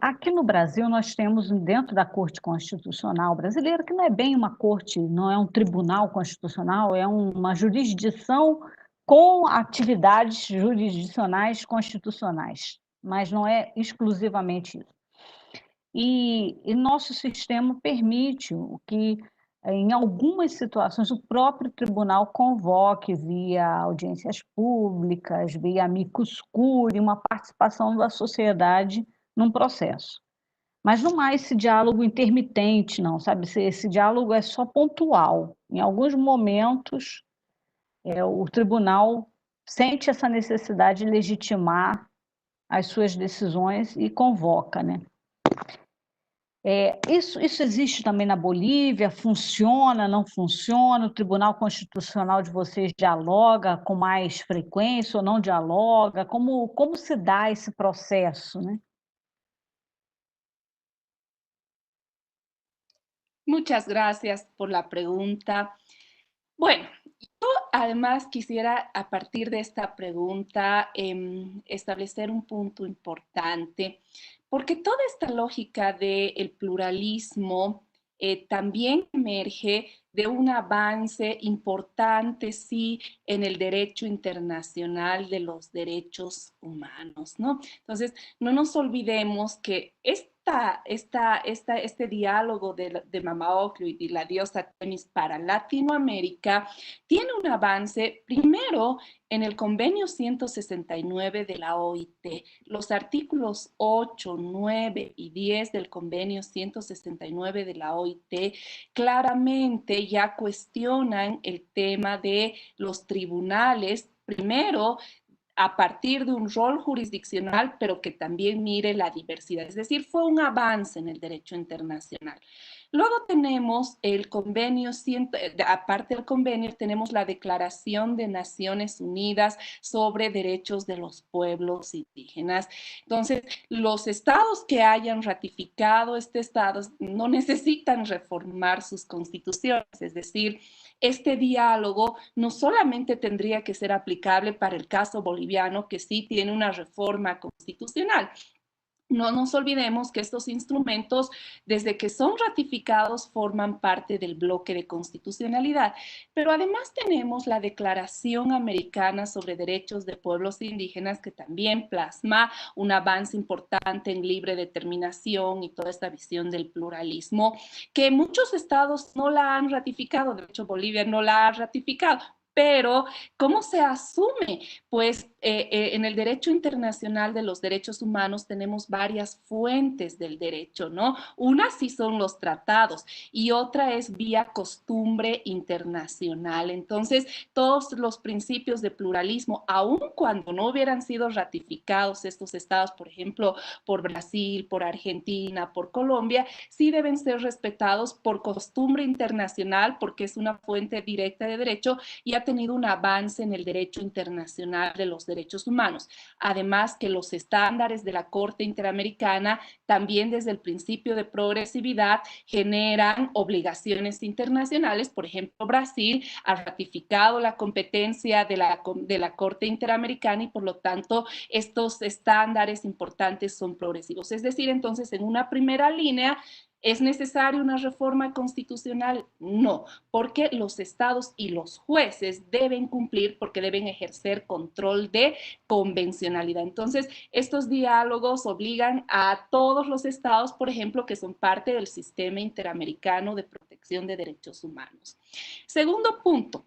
C: aqui no Brasil nós temos, dentro da Corte Constitucional brasileira, que não é bem uma corte, não é um tribunal constitucional, é uma jurisdição com atividades jurisdicionais constitucionais, mas não é exclusivamente isso. E nosso sistema permite que, em algumas situações, o próprio tribunal convoque via audiências públicas, via amicus curiae, uma participação da sociedade num processo. Mas não há esse diálogo intermitente, não, sabe? Esse diálogo é só pontual. Em alguns momentos, o tribunal sente essa necessidade de legitimar as suas decisões e convoca, né? Isso existe também na Bolívia? Funciona, não funciona? O Tribunal Constitucional de vocês dialoga com mais frequência ou não dialoga? Como se dá esse processo, né?
D: Muchas gracias por la pregunta. Bueno, yo además quisiera a partir de esta pregunta establecer un punto importante, porque toda esta lógica del pluralismo también emerge de un avance importante, sí, en el derecho internacional de los derechos humanos, ¿no? Entonces, no nos olvidemos que este diálogo de Mama Ocllo y de la diosa Temis para Latinoamérica tiene un avance primero en el convenio 169 de la OIT. Los artículos 8, 9 y 10 del convenio 169 de la OIT claramente ya cuestionan el tema de los tribunales, primero a partir de un rol jurisdiccional, pero que también mire la diversidad. Es decir, fue un avance en el derecho internacional. Luego tenemos el convenio, aparte del convenio, tenemos la Declaración de Naciones Unidas sobre Derechos de los Pueblos Indígenas. Entonces, los estados que hayan ratificado este estado no necesitan reformar sus constituciones, es decir, este diálogo no solamente tendría que ser aplicable para el caso boliviano, que sí tiene una reforma constitucional. No nos olvidemos que estos instrumentos, desde que son ratificados, forman parte del bloque de constitucionalidad. Pero además tenemos la Declaración Americana sobre Derechos de Pueblos Indígenas, que también plasma un avance importante en libre determinación y toda esta visión del pluralismo, que muchos estados no la han ratificado. De hecho, Bolivia no la ha ratificado. Pero, ¿cómo se asume? Pues en el derecho internacional de los derechos humanos tenemos varias fuentes del derecho, ¿no? Una sí son los tratados y otra es vía costumbre internacional. Entonces, todos los principios de pluralismo, aun cuando no hubieran sido ratificados estos estados, por ejemplo, por Brasil, por Argentina, por Colombia, sí deben ser respetados por costumbre internacional porque es una fuente directa de derecho y ha tenido un avance en el derecho internacional de los derechos humanos. Además que los estándares de la Corte Interamericana también desde el principio de progresividad generan obligaciones internacionales. Por ejemplo, Brasil ha ratificado la competencia de la Corte Interamericana y por lo tanto estos estándares importantes son progresivos. Es decir, entonces en una primera línea, ¿es necesaria una reforma constitucional? No, porque los estados y los jueces deben cumplir porque deben ejercer control de convencionalidad. Entonces, estos diálogos obligan a todos los estados, por ejemplo, que son parte del sistema interamericano de protección de derechos humanos. Segundo punto.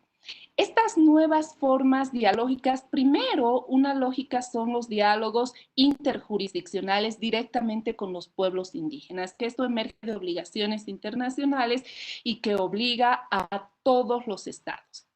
D: Estas nuevas formas dialógicas, primero, una lógica son los diálogos interjurisdiccionales directamente con los pueblos indígenas, que esto emerge de obligaciones internacionales y que obliga a todos los estados.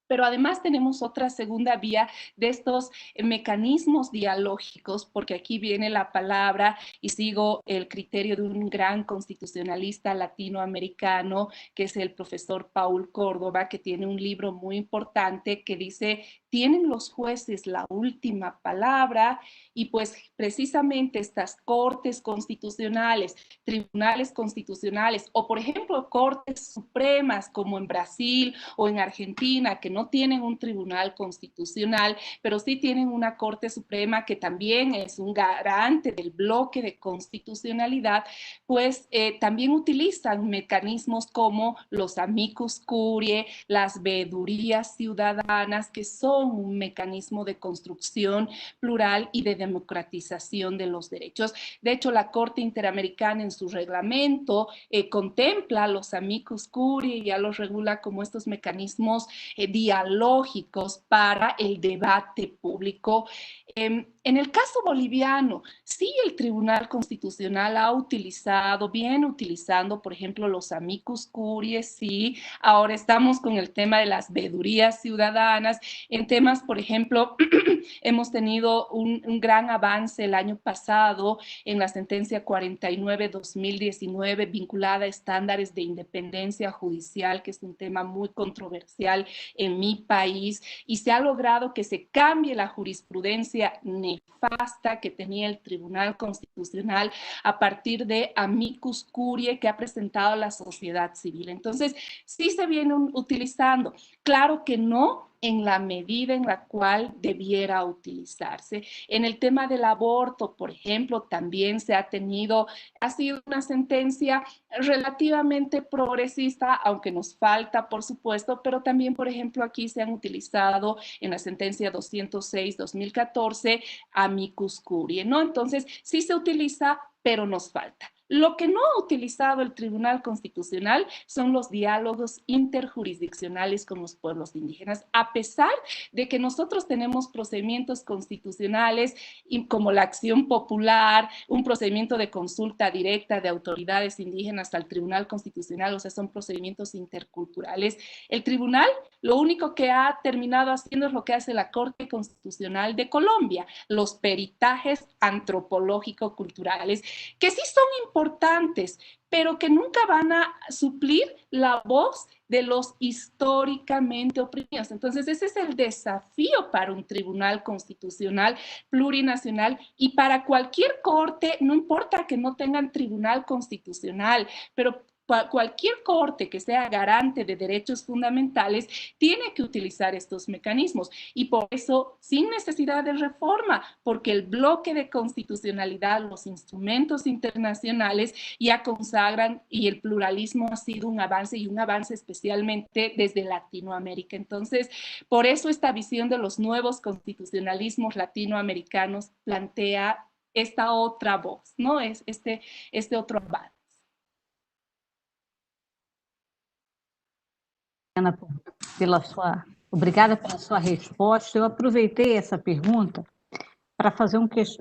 D: Pero además tenemos otra segunda vía de estos mecanismos dialógicos, porque aquí viene la palabra y sigo el criterio de un gran constitucionalista latinoamericano, que es el profesor Paul Córdoba, que tiene un libro muy importante que dice, tienen los jueces la última palabra y pues precisamente estas cortes constitucionales, tribunales constitucionales o por ejemplo cortes supremas como en Brasil o en Argentina, que no tienen un tribunal constitucional, pero sí tienen una Corte Suprema que también es un garante del bloque de constitucionalidad, pues también utilizan mecanismos como los amicus curiae, las veedurías ciudadanas, que son un mecanismo de construcción plural y de democratización de los derechos. De hecho, la Corte Interamericana en su reglamento contempla los amicus curiae y ya los regula como estos mecanismos dialógicos dialógicos para el debate público. En el caso boliviano, sí, el Tribunal Constitucional viene utilizando, por ejemplo, los amicus curiae, sí. Ahora estamos con el tema de las veedurías ciudadanas. En temas, por ejemplo, hemos tenido un gran avance el año pasado en la sentencia 49-2019 vinculada a estándares de independencia judicial, que es un tema muy controversial en mi país, y se ha logrado que se cambie la jurisprudencia nefasta que tenía el Tribunal Constitucional a partir de amicus curiae que ha presentado la sociedad civil. Entonces, sí se viene utilizando. Claro que no en la medida en la cual debiera utilizarse. En el tema del aborto, por ejemplo, también ha sido una sentencia relativamente progresista, aunque nos falta, por supuesto, pero también, por ejemplo, aquí se han utilizado en la sentencia 206-2014 amicus curiae, ¿no? Entonces, sí se utiliza, pero nos falta. Lo que no ha utilizado el Tribunal Constitucional son los diálogos interjurisdiccionales con los pueblos indígenas, a pesar de que nosotros tenemos procedimientos constitucionales como la acción popular, un procedimiento de consulta directa de autoridades indígenas al Tribunal Constitucional, o sea, son procedimientos interculturales. El tribunal lo único que ha terminado haciendo es lo que hace la Corte Constitucional de Colombia, los peritajes antropológico-culturales, que sí son importantes, pero que nunca van a suplir la voz de los históricamente oprimidos. Entonces, ese es el desafío para un tribunal constitucional plurinacional y para cualquier corte, no importa que no tengan tribunal constitucional, pero cualquier corte que sea garante de derechos fundamentales tiene que utilizar estos mecanismos, y por eso sin necesidad de reforma, porque el bloque de constitucionalidad, los instrumentos internacionales ya consagran, y el pluralismo ha sido un avance, y un avance especialmente desde Latinoamérica. Entonces, por eso esta visión de los nuevos constitucionalismos latinoamericanos plantea esta otra voz, ¿no? Es este otro avance.
C: Obrigada pela sua resposta. Eu aproveitei essa pergunta para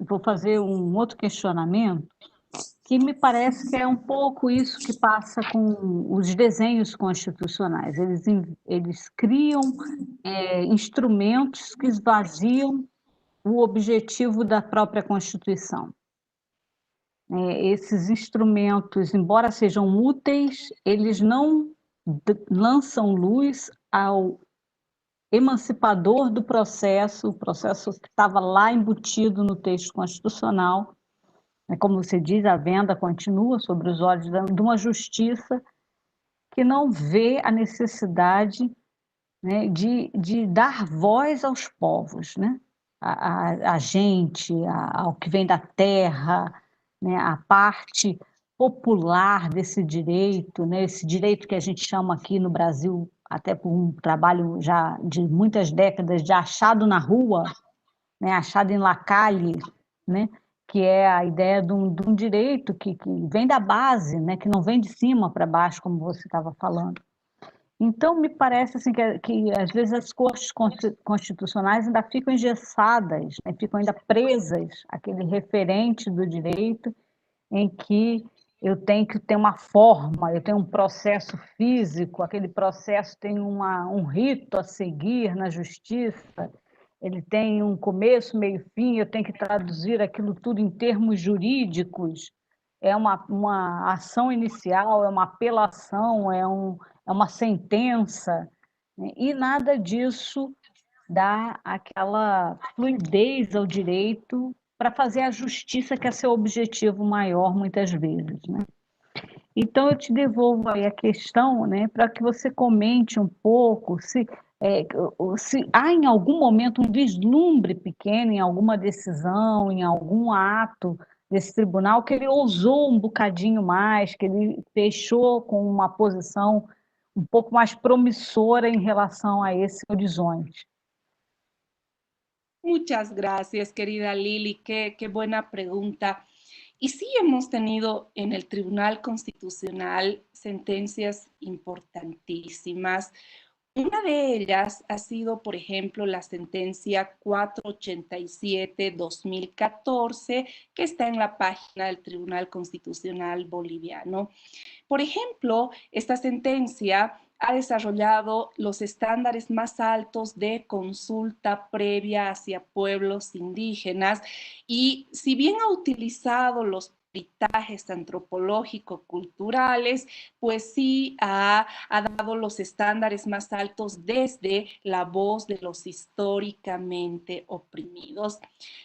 C: vou fazer um outro questionamento, que me parece que é um pouco isso que passa com os desenhos constitucionais. Eles criam instrumentos que esvaziam o objetivo da própria Constituição. Esses instrumentos, embora sejam úteis, eles não lançam luz ao emancipador do processo, o processo que estava lá embutido no texto constitucional. Como você diz, a venda continua sobre os olhos de uma justiça que não vê a necessidade, né, de dar voz aos povos, né? A gente, ao que vem da terra, né, a parte popular desse direito, né, esse direito que a gente chama aqui no Brasil, até por um trabalho já de muitas décadas, de achado na rua, né, achado em lacalle, né, que é a ideia de um direito que vem da base, né, que não vem de cima para baixo, como você estava falando. Então, me parece assim, que às vezes as cortes constitucionais ainda ficam engessadas, né, ficam ainda presas àquele referente do direito em que eu tenho que ter uma forma, eu tenho um processo físico, aquele processo tem um rito a seguir na justiça, ele tem um começo, meio e fim, eu tenho que traduzir aquilo tudo em termos jurídicos, é uma ação inicial, é uma apelação, é uma sentença, né? E nada disso dá aquela fluidez ao direito para fazer a justiça, que é seu objetivo maior, muitas vezes, né? Então, eu te devolvo aí a questão, né, para que você comente um pouco se há em algum momento um vislumbre pequeno em alguma decisão, em algum ato desse tribunal, que ele ousou um bocadinho mais, que ele fechou com uma posição um pouco mais promissora em relação a esse horizonte.
D: Muchas gracias, querida Lili. Qué buena pregunta. Y sí hemos tenido en el Tribunal Constitucional sentencias importantísimas. Una de ellas ha sido, por ejemplo, la sentencia 487-2014, que está en la página del Tribunal Constitucional Boliviano. Por ejemplo, esta sentencia ha desarrollado los estándares más altos de consulta previa hacia pueblos indígenas y si bien ha utilizado los peritajes antropológico-culturales, pues sí ha dado los estándares más altos desde la voz de los históricamente oprimidos.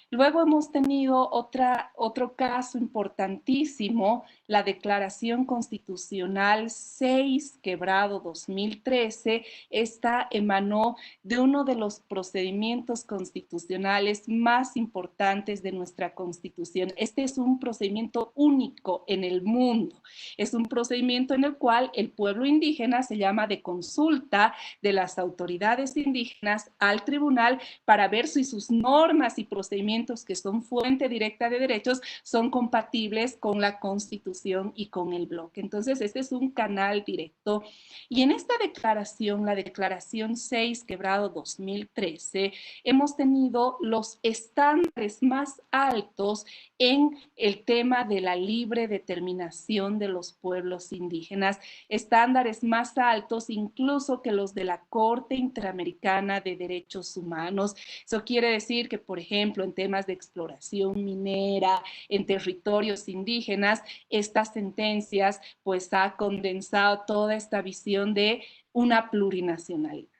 D: Luego hemos tenido otro caso importantísimo, la Declaración Constitucional 6/2013. Esta emanó de uno de los procedimientos constitucionales más importantes de nuestra Constitución. Este es un procedimiento único en el mundo. Es un procedimiento en el cual el pueblo indígena se llama de consulta de las autoridades indígenas al tribunal para ver si sus normas y procedimientos que son fuente directa de derechos son compatibles con la Constitución y con el bloque. Entonces, este es un canal directo. Y en esta declaración, la declaración 6/2013, hemos tenido los estándares más altos en el tema de la libre determinación de los pueblos indígenas, estándares más altos incluso que los de la Corte Interamericana de Derechos Humanos. Eso quiere decir que, por ejemplo, en temas de exploración minera, en territorios indígenas, estas sentencias pues ha condensado toda esta visión de una plurinacionalidad.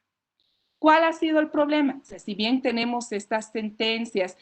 D: ¿Cuál ha sido el problema? O sea, si bien tenemos estas sentencias,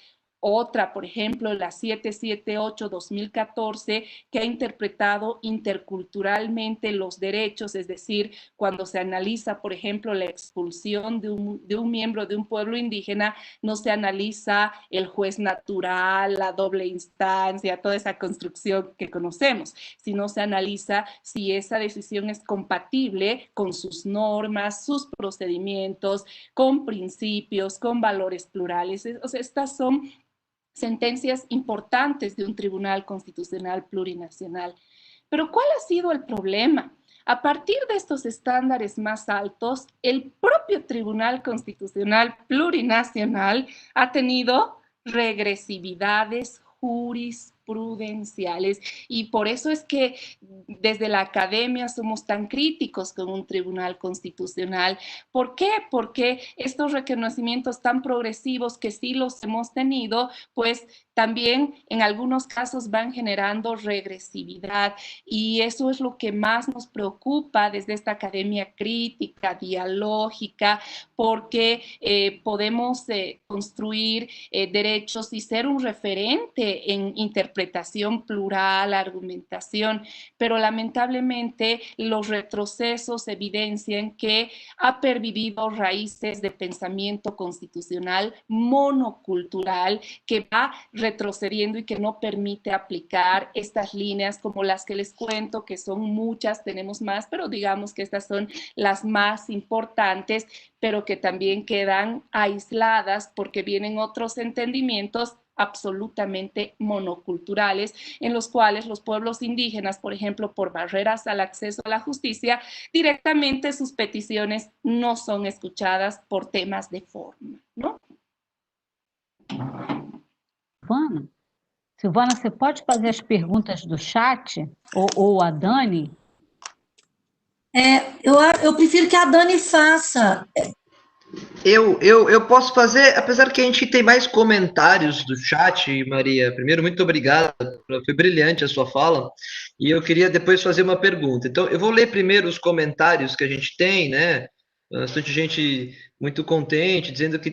D: otra, por ejemplo, la 778-2014, que ha interpretado interculturalmente los derechos, es decir, cuando se analiza, por ejemplo, la expulsión de un miembro de un pueblo indígena, no se analiza el juez natural, la doble instancia, toda esa construcción que conocemos, sino se analiza si esa decisión es compatible con sus normas, sus procedimientos, con principios, con valores plurales. O sea, estas son sentencias importantes de un tribunal constitucional plurinacional. Pero ¿cuál ha sido el problema? A partir de estos estándares más altos, el propio Tribunal Constitucional Plurinacional ha tenido regresividades jurisprudenciales y por eso es que desde la academia somos tan críticos con un tribunal constitucional. ¿Por qué? Porque estos reconocimientos tan progresivos que sí los hemos tenido, pues también en algunos casos van generando regresividad y eso es lo que más nos preocupa desde esta academia crítica, dialógica, porque podemos construir derechos y ser un referente en interpretación plural, argumentación, pero lamentablemente los retrocesos evidencian que ha pervivido raíces de pensamiento constitucional monocultural que va retrocediendo y que no permite aplicar estas líneas como las que les cuento, que son muchas, tenemos más, pero digamos que estas son las más importantes, pero que también quedan aisladas porque vienen otros entendimientos absolutamente monoculturales, en los cuales los pueblos indígenas, por ejemplo, por barreras al acceso a la justicia, directamente sus peticiones no son escuchadas por temas de forma, ¿no?
C: Silvana, você pode fazer as perguntas do chat ou a Dani?
B: Eu prefiro que a Dani faça.
A: Eu posso fazer, apesar que a gente tem mais comentários do chat, Maria. Primeiro, muito obrigado, foi brilhante a sua fala. E eu queria depois fazer uma pergunta. Então, eu vou ler primeiro os comentários que a gente tem, né? Bastante gente muito contente, dizendo que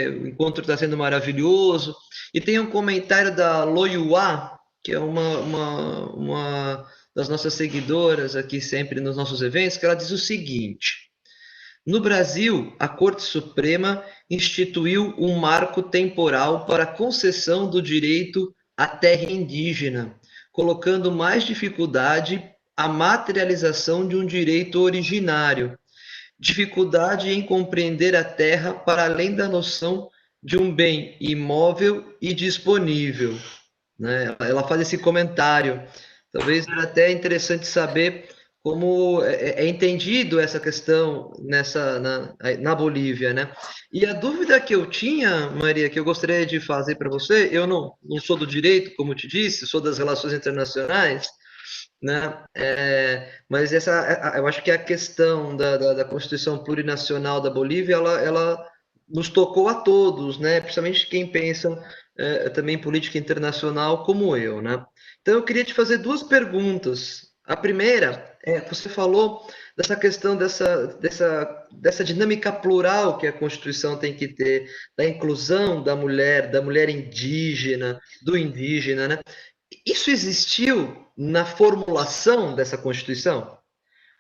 A: o encontro está sendo maravilhoso. E tem um comentário da Loyuá, que é uma das nossas seguidoras aqui sempre nos nossos eventos, que ela diz o seguinte: no Brasil, a Corte Suprema instituiu um marco temporal para a concessão do direito à terra indígena, colocando mais dificuldade à materialização de um direito originário, dificuldade em compreender a terra para além da noção de um bem imóvel e disponível. Né? Ela faz esse comentário. Talvez era até interessante saber como é entendido essa questão na Bolívia, né? E a dúvida que eu tinha, Maria, que eu gostaria de fazer para você, eu não sou do direito, como te disse, sou das relações internacionais, né? Mas eu acho que a questão da Constituição Plurinacional da Bolívia, ela nos tocou a todos, né? Principalmente quem pensa também em política internacional como eu, né? Então eu queria te fazer duas perguntas. A primeira você falou dessa questão dessa dinâmica plural que a Constituição tem que ter, da inclusão da mulher indígena, do indígena, né? Isso existiu na formulação dessa Constituição?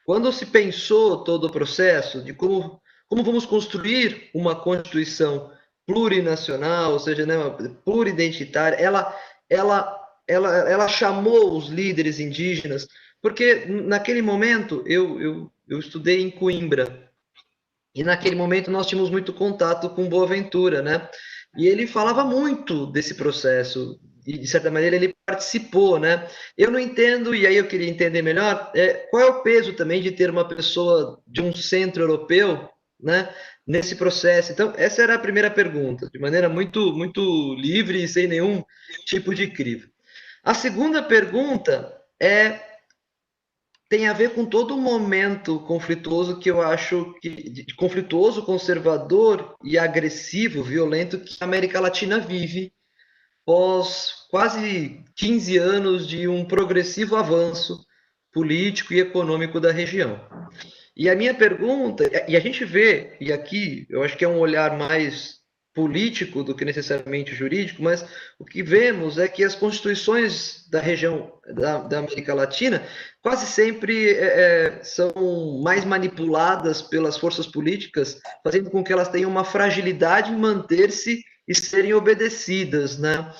A: Quando se pensou todo o processo de como vamos construir uma Constituição plurinacional, ou seja, né, pluridentitária, ela chamou os líderes indígenas, porque naquele momento eu estudei em Coimbra, e naquele momento nós tínhamos muito contato com Boaventura, né? E ele falava muito desse processo, e de certa maneira ele participou, né? Eu não entendo, e aí eu queria entender melhor, qual é o peso também de ter uma pessoa de um centro europeu, né, nesse processo. Então, essa era a primeira pergunta, de maneira muito, muito livre e sem nenhum tipo de crivo. A segunda pergunta tem a ver com todo o momento conflituoso que eu acho que conflituoso, conservador e agressivo, violento que a América Latina vive pós quase 15 anos de um progressivo avanço político e econômico da região. E a minha pergunta, e a gente vê, e aqui eu acho que é um olhar mais político do que necessariamente jurídico, mas o que vemos é que as constituições da região da América Latina quase sempre são mais manipuladas pelas forças políticas, fazendo com que elas tenham uma fragilidade em manter-se e serem obedecidas, né?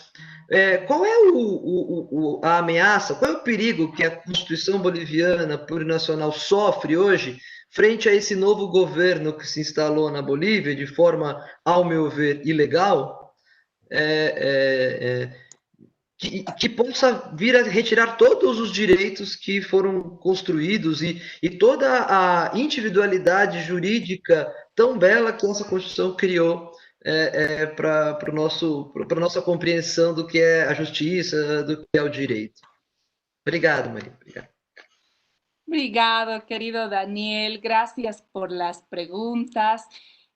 A: Qual é a ameaça, qual é o perigo que a Constituição boliviana plurinacional sofre hoje frente a esse novo governo que se instalou na Bolívia de forma, ao meu ver, ilegal, que possa vir a retirar todos os direitos que foram construídos e toda a individualidade jurídica tão bela que essa Constituição criou para a nossa compreensão do que é a justiça, do que é o direito. Obrigado, Maria. Obrigado.
D: Obrigado, querido Daniel. Gracias por las preguntas.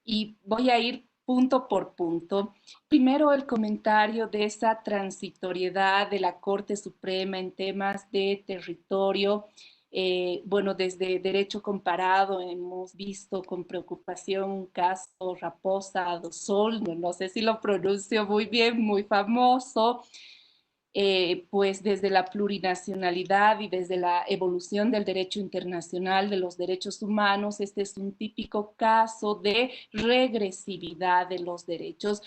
D: Y voy a ir punto por punto. Primero, el comentario de esa transitoriedad de la Corte Suprema en temas de territorio. Bueno, desde Derecho Comparado hemos visto con preocupación un caso Raposa do Sol, no sé si lo pronuncio muy bien, muy famoso. Pues desde la plurinacionalidad y desde la evolución del derecho internacional de los derechos humanos, este es un típico caso de regresividad de los derechos,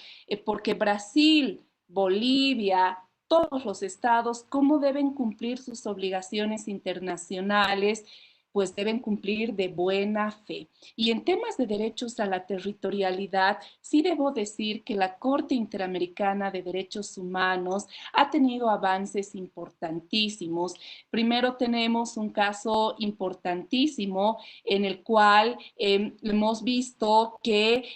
D: porque Brasil, Bolivia, todos los estados, ¿cómo deben cumplir sus obligaciones internacionales? Pues deben cumplir de buena fe. Y en temas de derechos a la territorialidad, sí debo decir que la Corte Interamericana de Derechos Humanos ha tenido avances importantísimos. Primero tenemos un caso importantísimo en el cual hemos visto que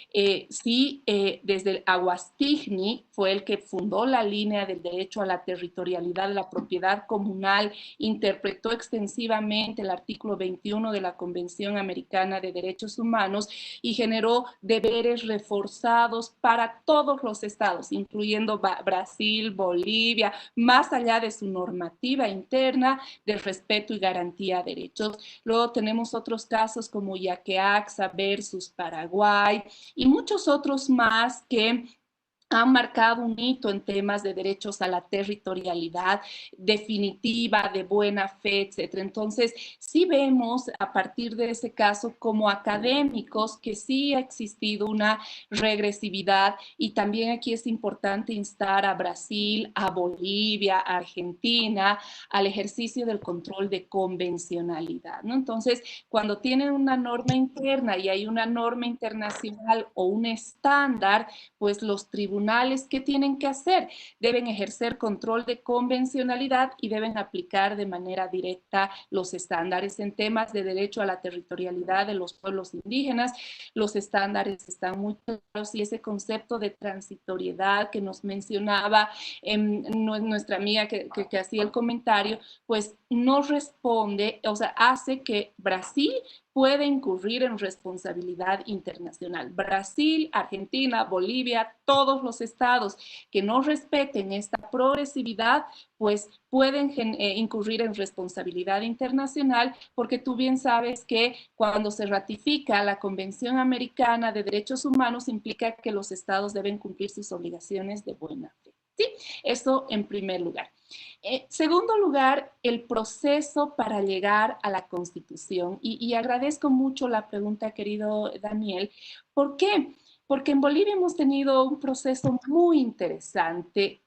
D: desde el Aguastigny fue el que fundó la línea del derecho a la territorialidad de la propiedad comunal, interpretó extensivamente el artículo 21 de la Convención Americana de Derechos Humanos y generó deberes reforzados para todos los estados, incluyendo Brasil, Bolivia, más allá de su normativa interna de respeto y garantía de derechos. Luego tenemos otros casos como Yaqueaxa versus Paraguay y muchos otros más que han marcado un hito en temas de derechos a la territorialidad definitiva, de buena fe, etc. Entonces, sí vemos a partir de ese caso como académicos que sí ha existido una regresividad y también aquí es importante instar a Brasil, a Bolivia, a Argentina al ejercicio del control de convencionalidad, ¿no? Entonces, cuando tienen una norma interna y hay una norma internacional o un estándar, pues los tribunales tribunales, ¿qué tienen que hacer? Deben ejercer control de convencionalidad y deben aplicar de manera directa los estándares en temas de derecho a la territorialidad de los pueblos indígenas. Los estándares están muy claros y ese concepto de transitoriedad que nos mencionaba nuestra amiga que hacía el comentario, pues no responde, o sea, hace que Brasil puede incurrir en responsabilidad internacional. Brasil, Argentina, Bolivia, todos los estados que no respeten esta progresividad, pues pueden incurrir en responsabilidad internacional, porque tú bien sabes que cuando se ratifica la Convención Americana de Derechos Humanos implica que los estados deben cumplir sus obligaciones de buena fe. ¿Sí? Eso en primer lugar. Segundo lugar, el proceso para llegar a la Constitución. Y agradezco mucho la pregunta, querido Daniel. ¿Por qué? Porque en Bolivia hemos tenido un proceso muy interesante,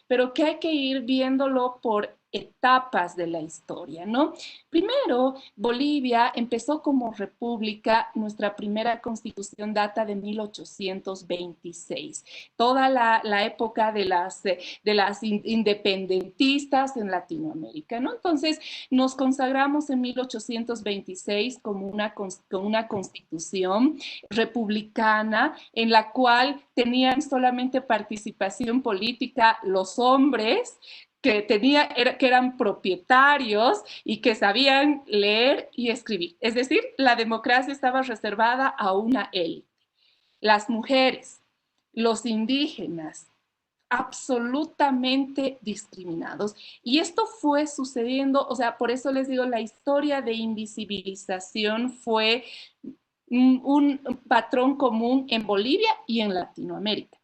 D: pero que hay que ir viéndolo por etapas de la historia, ¿no? Primero, Bolivia empezó como república, nuestra primera constitución data de 1826, toda la época de las independentistas en Latinoamérica, ¿no? Entonces, nos consagramos en 1826 como con una constitución republicana en la cual tenían solamente participación política los hombres que eran propietarios y que sabían leer y escribir. Es decir, la democracia estaba reservada a una élite. Las mujeres, los indígenas, absolutamente discriminados. Y esto fue sucediendo, o sea, por eso les digo, la historia de invisibilización fue un patrón común en Bolivia y en Latinoamérica.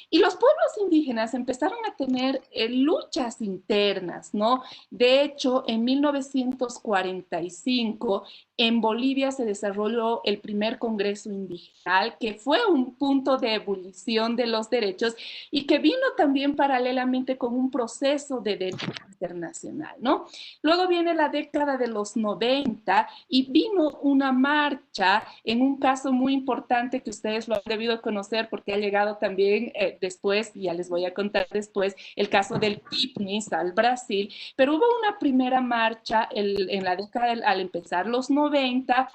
D: Y los pueblos indígenas empezaron a tener luchas internas, ¿no? De hecho, en 1945, en Bolivia se desarrolló el primer Congreso Indígena, que fue un punto de ebullición de los derechos y que vino también paralelamente con un proceso de derecho internacional, ¿no? Luego viene la década de los 90 y vino una marcha, en un caso muy importante que ustedes lo han debido conocer porque ha llegado también después, ya les voy a contar después, el caso del PIPNIS al Brasil, pero hubo una primera marcha en la década, al empezar los 90,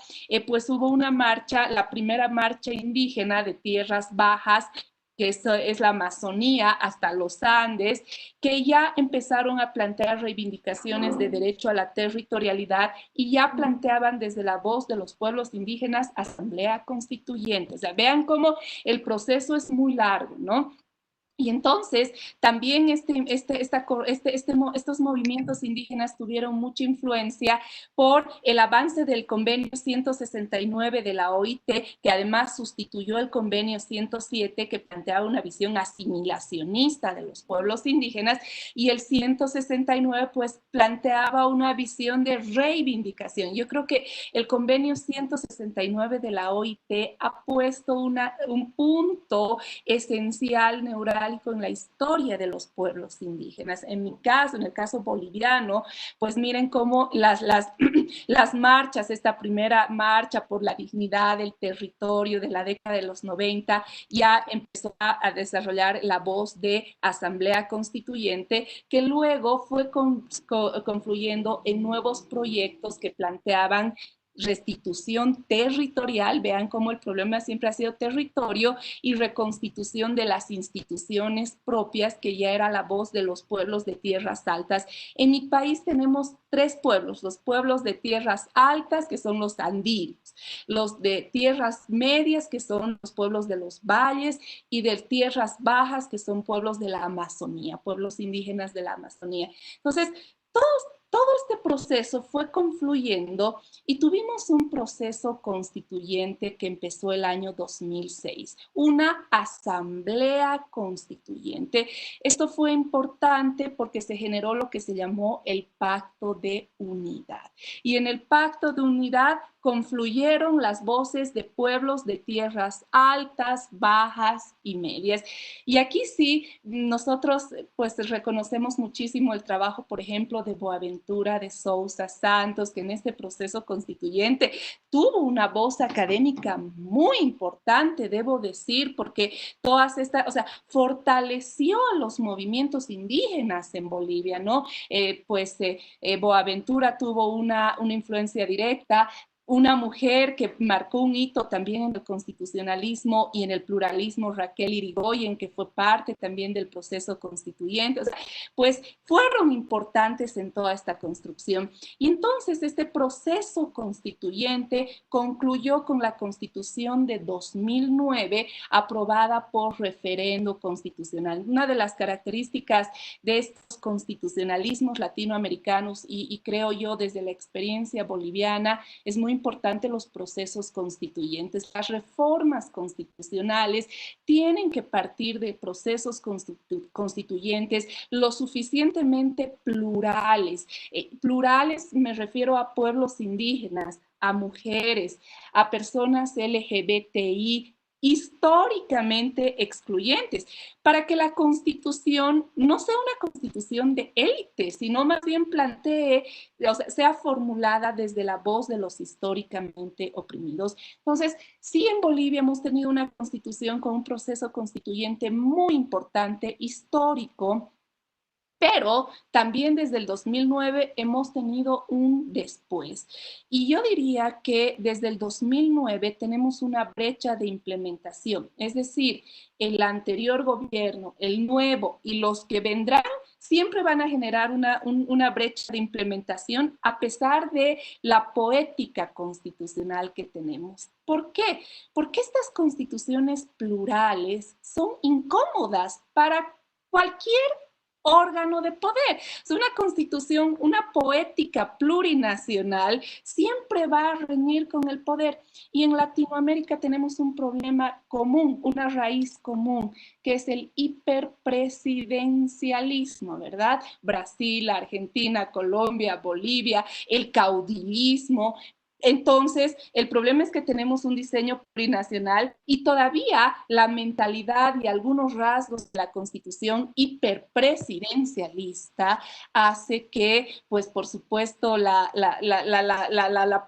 D: pues hubo una marcha, la primera marcha indígena de tierras bajas, que es la Amazonía hasta los Andes, que ya empezaron a plantear reivindicaciones de derecho a la territorialidad y ya planteaban desde la voz de los pueblos indígenas asamblea constituyente. O sea, vean cómo el proceso es muy largo, ¿no? Y entonces también estos movimientos indígenas tuvieron mucha influencia por el avance del convenio 169 de la OIT, que además sustituyó el convenio 107, que planteaba una visión asimilacionista de los pueblos indígenas, y el 169 pues planteaba una visión de reivindicación. Yo creo que el convenio 169 de la OIT ha puesto un punto esencial, neural, con la historia de los pueblos indígenas. En mi caso, en el caso boliviano, pues miren cómo las marchas, esta primera marcha por la dignidad del territorio de la década de los 90, ya empezó a desarrollar la voz de asamblea constituyente, que luego fue confluyendo en nuevos proyectos que planteaban restitución territorial, vean cómo el problema siempre ha sido territorio, y reconstitución de las instituciones propias, que ya era la voz de los pueblos de tierras altas. En mi país tenemos tres pueblos: los pueblos de tierras altas, que son los andinos; los de tierras medias, que son los pueblos de los valles; y de tierras bajas, que son pueblos de la Amazonía, pueblos indígenas de la Amazonía. Entonces, todo este proceso fue confluyendo y tuvimos un proceso constituyente que empezó el año 2006, una asamblea constituyente. Esto fue importante porque se generó lo que se llamó el Pacto de Unidad. Y en el Pacto de Unidad confluyeron las voces de pueblos de tierras altas, bajas y medias. Y aquí sí, nosotros pues reconocemos muchísimo el trabajo, por ejemplo, de Boaventura Boaventura de Sousa Santos, que en este proceso constituyente tuvo una voz académica muy importante, debo decir, porque todas estas, o sea, fortaleció a los movimientos indígenas en Bolivia, ¿no? Boaventura tuvo una influencia directa, una mujer que marcó un hito también en el constitucionalismo y en el pluralismo, Raquel Irigoyen, que fue parte también del proceso constituyente, o sea, pues fueron importantes en toda esta construcción. Y entonces este proceso constituyente concluyó con la Constitución de 2009, aprobada por referendo constitucional. Una de las características de estos constitucionalismos latinoamericanos y creo yo desde la experiencia boliviana, es muy importante los procesos constituyentes. Las reformas constitucionales tienen que partir de procesos constituyentes lo suficientemente plurales. Plurales me refiero a pueblos indígenas, a mujeres, a personas LGBTI, históricamente excluyentes, para que la Constitución no sea una Constitución de élite, sino más bien plantee, o sea, sea formulada desde la voz de los históricamente oprimidos. Entonces, sí, en Bolivia hemos tenido una Constitución con un proceso constituyente muy importante, histórico, pero también desde el 2009 hemos tenido un después. Y yo diría que desde el 2009 tenemos una brecha de implementación, es decir, el anterior gobierno, el nuevo y los que vendrán siempre van a generar una brecha de implementación a pesar de la poética constitucional que tenemos. ¿Por qué? Porque estas constituciones plurales son incómodas para cualquier órgano de poder. Es una constitución, una poética plurinacional siempre va a reñir con el poder. Y en Latinoamérica tenemos un problema común, una raíz común, que es el hiperpresidencialismo, ¿verdad? Brasil, Argentina, Colombia, Bolivia, el caudillismo. Entonces, el problema es que tenemos un diseño plurinacional y todavía la mentalidad y algunos rasgos de la Constitución hiperpresidencialista hace que, pues, por supuesto, la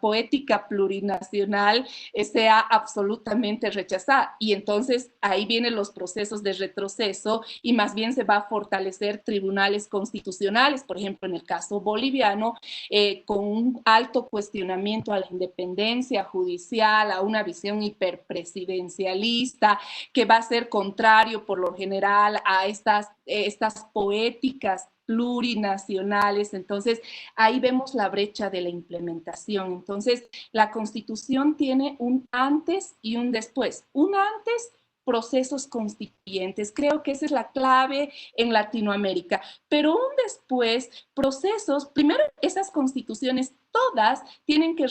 D: poética plurinacional sea absolutamente rechazada. Y entonces ahí vienen los procesos de retroceso y más bien se va a fortalecer tribunales constitucionales, por ejemplo, en el caso boliviano, con un alto cuestionamiento a la independencia judicial, a una visión hiperpresidencialista, que va a ser contrario por lo general a estas poéticas plurinacionales. Entonces, ahí vemos la brecha de la implementación. Entonces, la Constitución tiene un antes y un después. Un antes, procesos constituyentes. Creo que esa es la clave en Latinoamérica. Pero un después, procesos, primero esas constituciones todas tienen que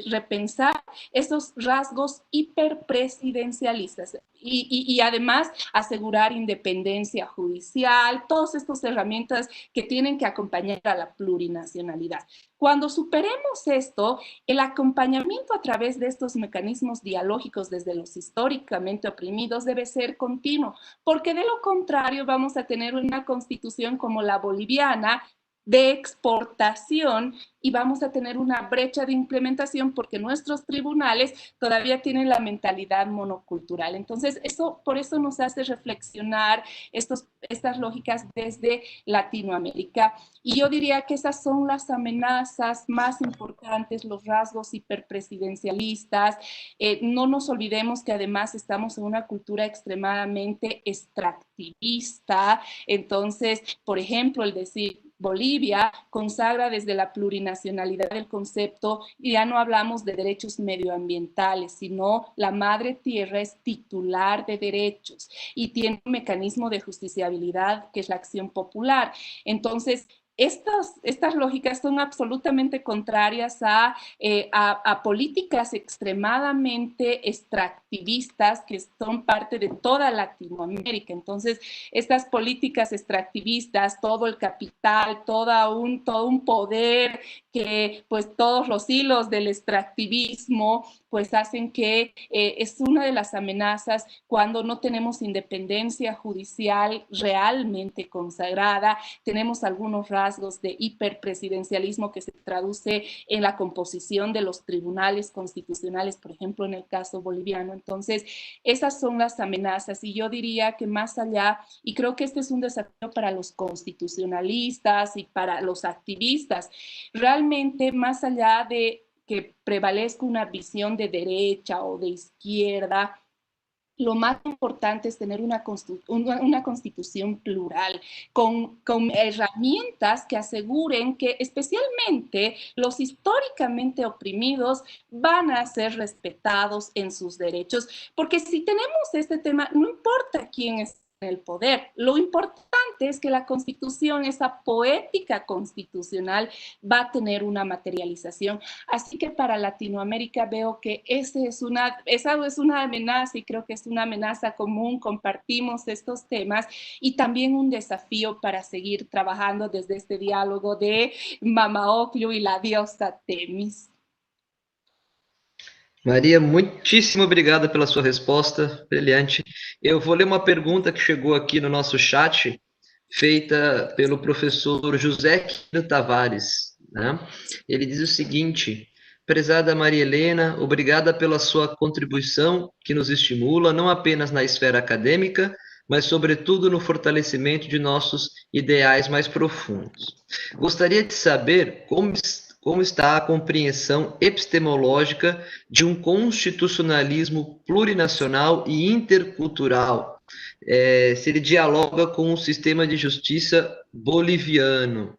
D: repensar esos rasgos hiperpresidencialistas y además asegurar independencia judicial, todas estas herramientas que tienen que acompañar a la plurinacionalidad. Cuando superemos esto, el acompañamiento a través de estos mecanismos dialógicos desde los históricamente oprimidos debe ser continuo, porque de lo contrario vamos a tener una constitución como la boliviana, de exportación, y vamos a tener una brecha de implementación porque nuestros tribunales todavía tienen la mentalidad monocultural. Entonces, por eso nos hace reflexionar estas lógicas desde Latinoamérica. Y yo diría que esas son las amenazas más importantes, los rasgos hiperpresidencialistas. No nos olvidemos que además estamos en una cultura extremadamente extractivista. Entonces, por ejemplo, el decir Bolivia consagra desde la plurinacionalidad del concepto, y ya no hablamos de derechos medioambientales, sino la madre tierra es titular de derechos y tiene un mecanismo de justiciabilidad que es la acción popular. Entonces, estas lógicas son absolutamente contrarias a políticas extremadamente extractivistas que son parte de toda Latinoamérica. Entonces, estas políticas extractivistas, todo el capital, todo un poder que, pues, todos los hilos del extractivismo pues hacen que es una de las amenazas cuando no tenemos independencia judicial realmente consagrada. Tenemos algunos rasgos de hiperpresidencialismo que se traduce en la composición de los tribunales constitucionales, por ejemplo, en el caso boliviano. Entonces, esas son las amenazas y yo diría que más allá, y creo que este es un desafío para los constitucionalistas y para los activistas, realmente más allá de que prevalezca una visión de derecha o de izquierda, lo más importante es tener una constitución plural, con herramientas que aseguren que especialmente los históricamente oprimidos van a ser respetados en sus derechos. Porque si tenemos este tema, no importa quién es el poder, lo importante es que la constitución, esa poética constitucional, va a tener una materialización. Así que para Latinoamérica veo que esa es una amenaza y creo que es una amenaza común, compartimos estos temas y también un desafío para seguir trabajando desde este diálogo de Mama Ocllo y la diosa Temis.
A: Maria, muitíssimo obrigado pela sua resposta, brilhante. Eu vou ler uma pergunta que chegou aqui no nosso chat, feita pelo professor José Quiro Tavares, né? Ele diz o seguinte: prezada Maria Helena, obrigada pela sua contribuição que nos estimula, não apenas na esfera acadêmica, mas sobretudo no fortalecimento de nossos ideais mais profundos. Gostaria de saber como está a compreensão epistemológica de um constitucionalismo plurinacional e intercultural, se ele dialoga com o sistema de justiça boliviano.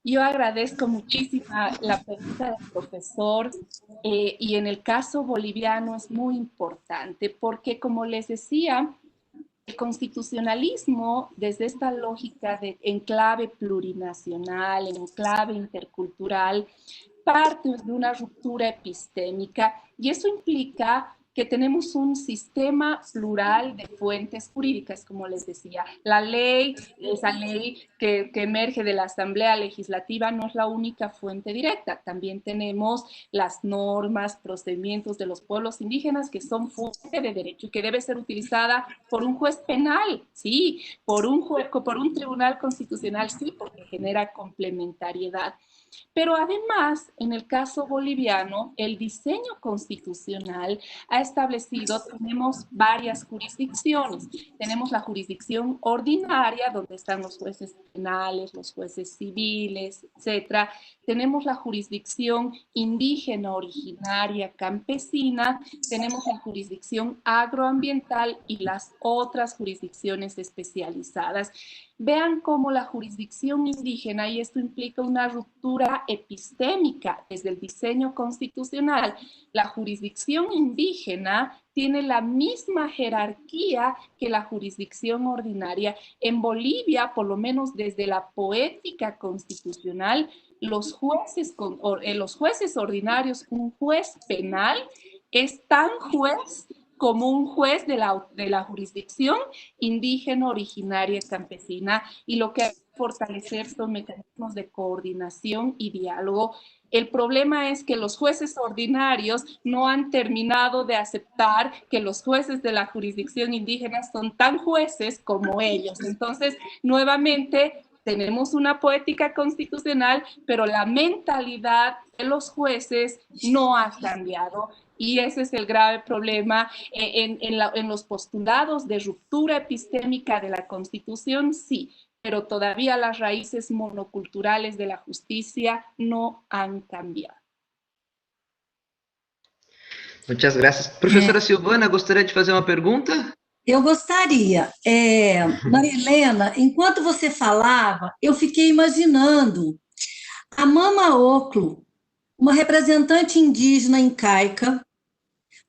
D: Yo agradezco muchísimo la pregunta del profesor y en el caso boliviano es muy importante porque, como les decía, el constitucionalismo, desde esta lógica de enclave plurinacional, enclave intercultural, parte de una ruptura epistémica y eso implica que tenemos un sistema plural de fuentes jurídicas, como les decía. La ley, esa ley que emerge de la Asamblea Legislativa, no es la única fuente directa. También tenemos las normas, procedimientos de los pueblos indígenas que son fuente de derecho y que debe ser utilizada por un juez penal, sí, por un tribunal constitucional, sí, porque genera complementariedad. Pero además, en el caso boliviano, el diseño constitucional ha establecido, tenemos varias jurisdicciones. Tenemos la jurisdicción ordinaria, donde están los jueces penales, los jueces civiles, etc. Tenemos la jurisdicción indígena, originaria, campesina. Tenemos la jurisdicción agroambiental y las otras jurisdicciones especializadas. Vean cómo la jurisdicción indígena, y esto implica una ruptura epistémica desde el diseño constitucional, la jurisdicción indígena tiene la misma jerarquía que la jurisdicción ordinaria. En Bolivia, por lo menos desde la poética constitucional, los jueces ordinarios, un juez penal es tan juez como un juez de la jurisdicción indígena, originaria, campesina, y lo que hay que fortalecer son mecanismos de coordinación y diálogo. El problema es que los jueces ordinarios no han terminado de aceptar que los jueces de la jurisdicción indígena son tan jueces como ellos. Entonces, nuevamente, tenemos una poética constitucional, pero la mentalidad de los jueces no ha cambiado. Y ese es el grave problema en los postulados de ruptura epistémica de la Constitución, sí, pero todavía las raíces monoculturales de la justicia no han cambiado.
A: Muchas gracias. Professora Silvana, gostaria de fazer uma pergunta?
B: Eu gostaria. Maria Helena, enquanto você falava, eu fiquei imaginando a Mama Ocllo, uma representante indígena incaica,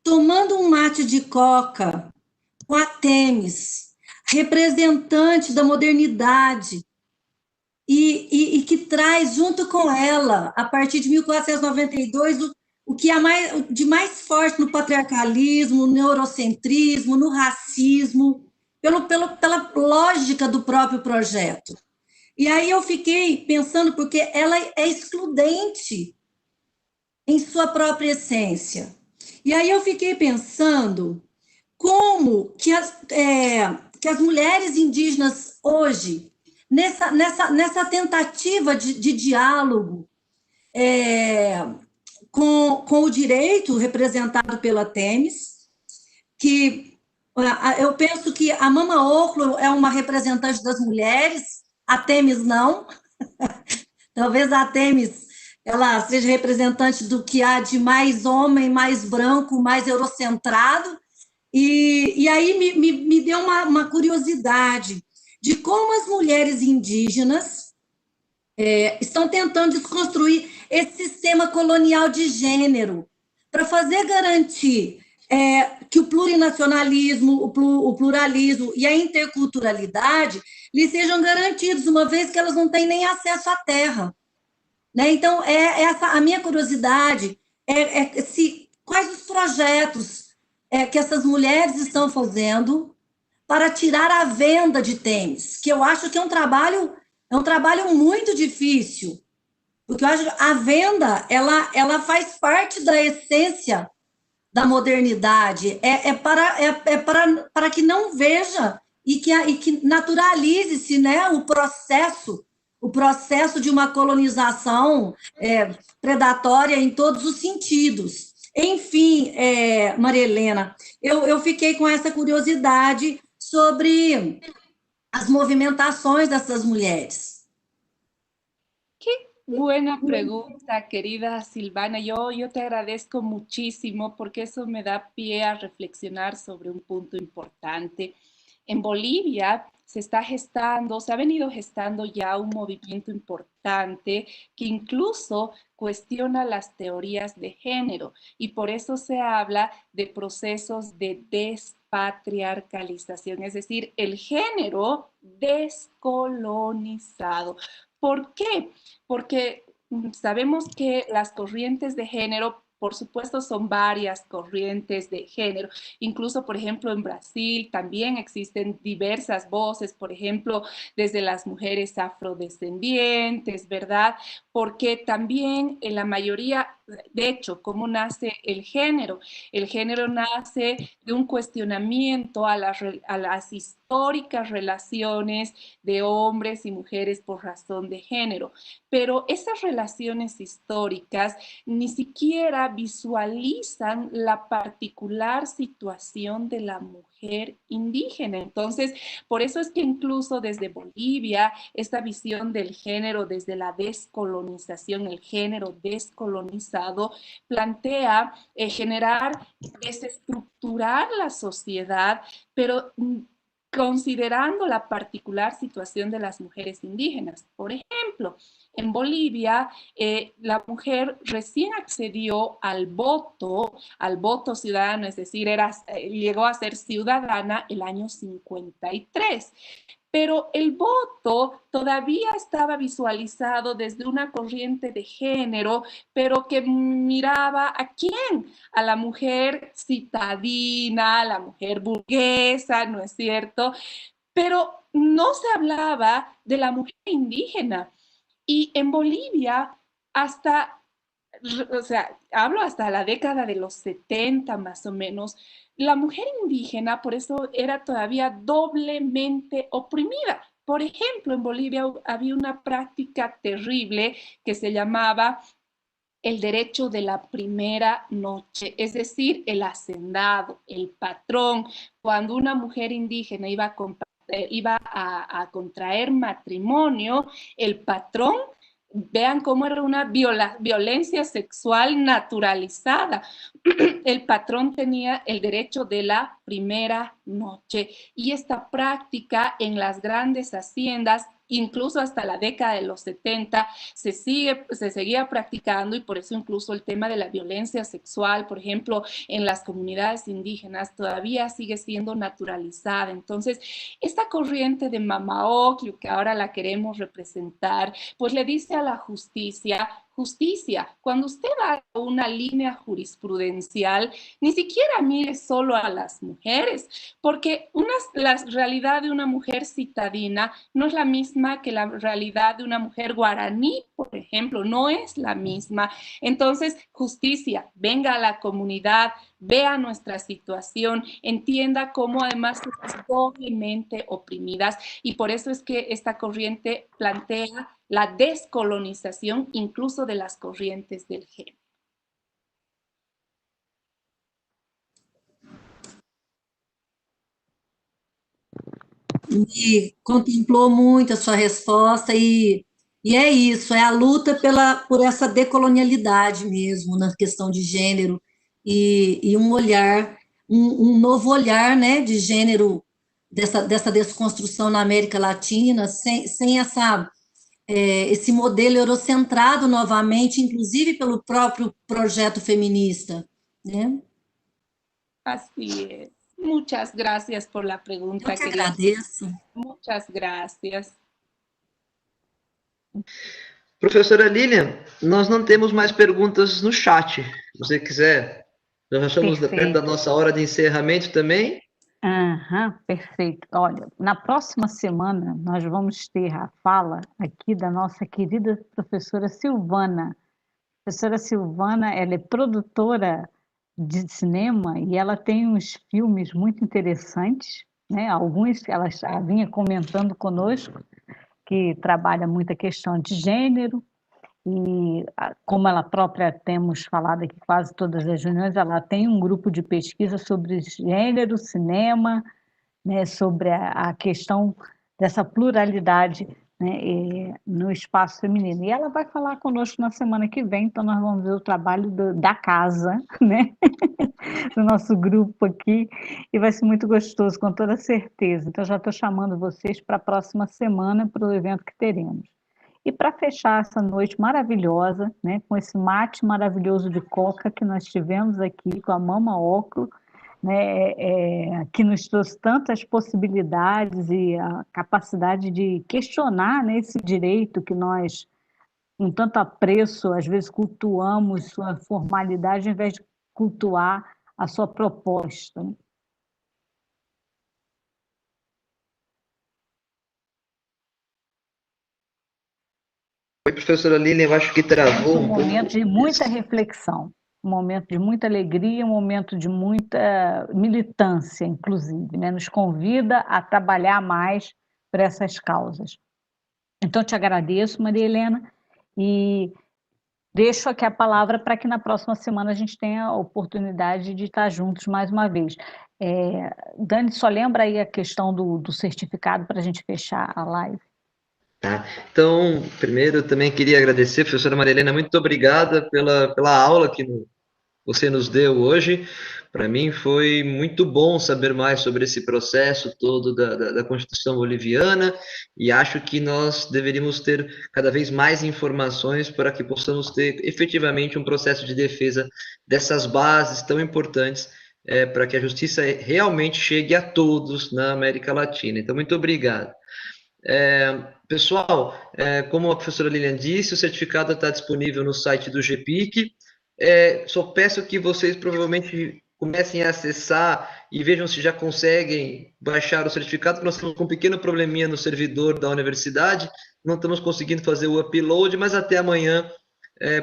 B: tomando um mate de coca com a Temis, representante da modernidade, e que traz junto com ela, a partir de 1492, o que há de mais forte no patriarcalismo, no eurocentrismo, no racismo, pela lógica do próprio projeto. E aí eu fiquei pensando, porque ela é excludente. em sua própria essência. E aí eu fiquei pensando como que as mulheres indígenas hoje, nessa tentativa de diálogo com o direito representado pela Themis, que eu penso que a Mama Oclo é uma representante das mulheres, a Themis não. Talvez a Themis ela seja representante do que há de mais homem, mais branco, mais eurocentrado. E aí me deu uma curiosidade de como as mulheres indígenas estão tentando desconstruir esse sistema colonial de gênero para fazer garantir que o plurinacionalismo, o pluralismo e a interculturalidade lhes sejam garantidos, uma vez que elas não têm nem acesso à terra. Né? Então, a minha curiosidade quais os projetos que essas mulheres estão fazendo para tirar a venda de Themis, que eu acho que é um trabalho muito difícil, porque eu acho que a venda ela faz parte da essência da modernidade, para que não veja e que naturalize-se, né, o processo de uma colonização predatória em todos os sentidos. Enfim, Maria Helena, eu fiquei com essa curiosidade sobre as movimentações dessas mulheres.
D: Qué buena pregunta, querida Silvana. Yo te agradezco muchísimo porque eso me da pie a reflexionar sobre un punto importante. En Bolivia se ha venido gestando ya un movimiento importante que incluso cuestiona las teorías de género y por eso se habla de procesos de despatriarcalización, es decir, el género descolonizado. ¿Por qué? Porque sabemos que las corrientes de género, por supuesto, son varias corrientes de género. Incluso, por ejemplo, en Brasil también existen diversas voces, por ejemplo, desde las mujeres afrodescendientes, ¿verdad? Porque también en la mayoría, de hecho, ¿cómo nace el género? El género nace de un cuestionamiento a las históricas relaciones de hombres y mujeres por razón de género. Pero esas relaciones históricas ni siquiera visualizan la particular situación de la mujer indígena. Entonces, por eso es que incluso desde Bolivia, esta visión del género, desde la descolonización, el género descolonizado, plantea generar, desestructurar la sociedad, pero considerando la particular situación de las mujeres indígenas. Por ejemplo, en Bolivia, la mujer recién accedió al voto ciudadano, es decir, llegó a ser ciudadana el año 53. Pero el voto todavía estaba visualizado desde una corriente de género, pero que miraba ¿a quién? A la mujer citadina, a la mujer burguesa, ¿no es cierto? Pero no se hablaba de la mujer indígena. Y en Bolivia, hablo hasta la década de los 70 más o menos, la mujer indígena por eso era todavía doblemente oprimida. Por ejemplo, en Bolivia había una práctica terrible que se llamaba el derecho de la primera noche, es decir, el hacendado, el patrón. Cuando una mujer indígena iba a contraer matrimonio, el patrón, vean cómo era una violencia sexual naturalizada. El patrón tenía el derecho de la primera noche y esta práctica en las grandes haciendas, incluso hasta la década de los 70, se seguía practicando y por eso incluso el tema de la violencia sexual, por ejemplo, en las comunidades indígenas todavía sigue siendo naturalizada. Entonces, esta corriente de Mama Oclo, que ahora la queremos representar, pues le dice a la justicia, justicia. Cuando usted va a una línea jurisprudencial, ni siquiera mire solo a las mujeres, porque la realidad de una mujer citadina no es la misma que la realidad de una mujer guaraní, por ejemplo, no es la misma. Entonces, justicia, venga a la comunidad, vea nuestra situación, entienda cómo además somos doblemente oprimidas, y por eso es que esta corriente plantea la descolonización incluso de las corrientes del género.
B: Me contemplou muito a sua resposta e é isso, é a luta por essa decolonialidade mesmo, na questão de gênero, e um olhar, um novo olhar, né, de gênero, dessa desconstrução na América Latina, sem esse modelo eurocentrado novamente, inclusive pelo próprio projeto feminista, né?
D: Así es. Muchas gracias por la pregunta.
B: Eu que agradeço.
D: Muchas gracias.
A: Professora Lilian, nós não temos mais perguntas no chat. Se você quiser, nós já estamos perto da nossa hora de encerramento também.
C: Perfeito. Olha, na próxima semana nós vamos ter a fala aqui da nossa querida professora Silvana. A professora Silvana, ela é produtora de cinema e ela tem uns filmes muito interessantes, né? Alguns ela já vinha comentando conosco, que trabalha muito a questão de gênero, e como ela própria temos falado aqui quase todas as reuniões, ela tem um grupo de pesquisa sobre gênero, cinema, né, sobre a questão dessa pluralidade, né, no espaço feminino. E ela vai falar conosco na semana que vem, então nós vamos ver o trabalho da casa, né, do nosso grupo aqui, e vai ser muito gostoso, com toda certeza. Então já estou chamando vocês para a próxima semana, para o evento que teremos. E para fechar essa noite maravilhosa, né, com esse mate maravilhoso de coca que nós tivemos aqui com a Mama Oclo, né, que nos trouxe tantas possibilidades e a capacidade de questionar, né, esse direito que nós, com tanto apreço, às vezes cultuamos sua formalidade, ao invés de cultuar a sua proposta.
A: Oi, professora Lilian, eu acho que travou
C: um momento de muita reflexão, um momento de muita alegria, um momento de muita militância, inclusive, né? Nos convida a trabalhar mais por essas causas. Então, te agradeço, Maria Helena, e deixo aqui a palavra para que na próxima semana a gente tenha a oportunidade de estar juntos mais uma vez. Dani, só lembra aí a questão do certificado para a gente fechar a live.
A: Tá. Então, primeiro, eu também queria agradecer, professora Maria Helena, muito obrigada pela aula que você nos deu hoje. Para mim foi muito bom saber mais sobre esse processo todo da Constituição boliviana, e acho que nós deveríamos ter cada vez mais informações para que possamos ter efetivamente um processo de defesa dessas bases tão importantes para que a justiça realmente chegue a todos na América Latina. Então, muito obrigado. Pessoal, como a professora Lilian disse, o certificado está disponível no site do GPIC. Só peço que vocês provavelmente comecem a acessar e vejam se já conseguem baixar o certificado, porque nós estamos com um pequeno probleminha no servidor da universidade, não estamos conseguindo fazer o upload, mas até amanhã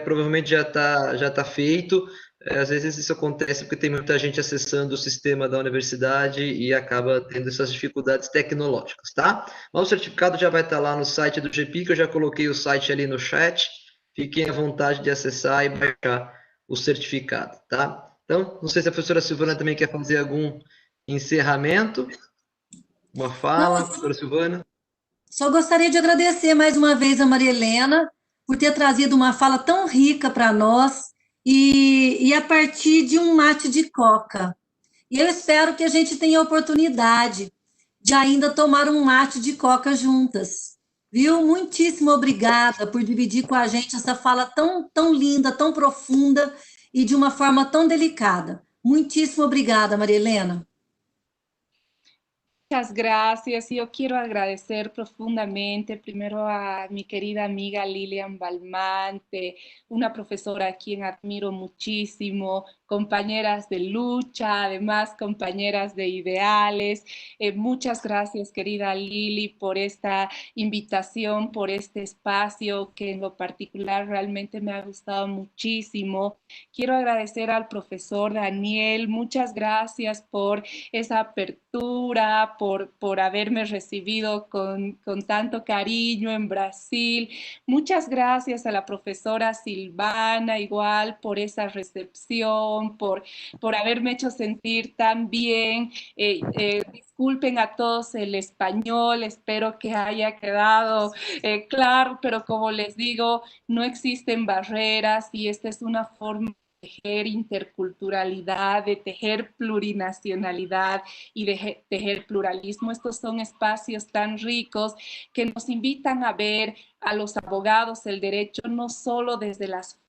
A: provavelmente já tá feito. Às vezes isso acontece porque tem muita gente acessando o sistema da universidade e acaba tendo essas dificuldades tecnológicas, tá? Mas o certificado já vai estar lá no site do GPIC, eu já coloquei o site ali no chat, fiquem à vontade de acessar e baixar o certificado, tá? Então, não sei se a professora Silvana também quer fazer algum encerramento, uma fala, professora Silvana.
B: Só gostaria de agradecer mais uma vez a Maria Helena por ter trazido uma fala tão rica para nós, e a partir de um mate de coca. E eu espero que a gente tenha a oportunidade de ainda tomar um mate de coca juntas. Viu? Muitíssimo obrigada por dividir com a gente essa fala tão linda, tão profunda e de uma forma tão delicada. Muitíssimo obrigada, Maria Helena.
D: Muchas gracias. Yo quiero agradecer profundamente primero a mi querida amiga Lilian Balmante, una profesora a quien admiro muchísimo, compañeras de lucha, además compañeras de ideales. Muchas gracias, querida Lili, por esta invitación, por este espacio que en lo particular realmente me ha gustado muchísimo. Quiero agradecer al profesor Daniel. Muchas gracias por esa apertura, por haberme recibido con tanto cariño en Brasil. Muchas gracias a la profesora Silvana, igual, por esa recepción, por haberme hecho sentir tan bien. Disculpen a todos el español, espero que haya quedado claro, pero como les digo, no existen barreras y esta es una forma de tejer interculturalidad, de tejer plurinacionalidad y de tejer pluralismo. Estos son espacios tan ricos que nos invitan a ver a los abogados el derecho no solo desde las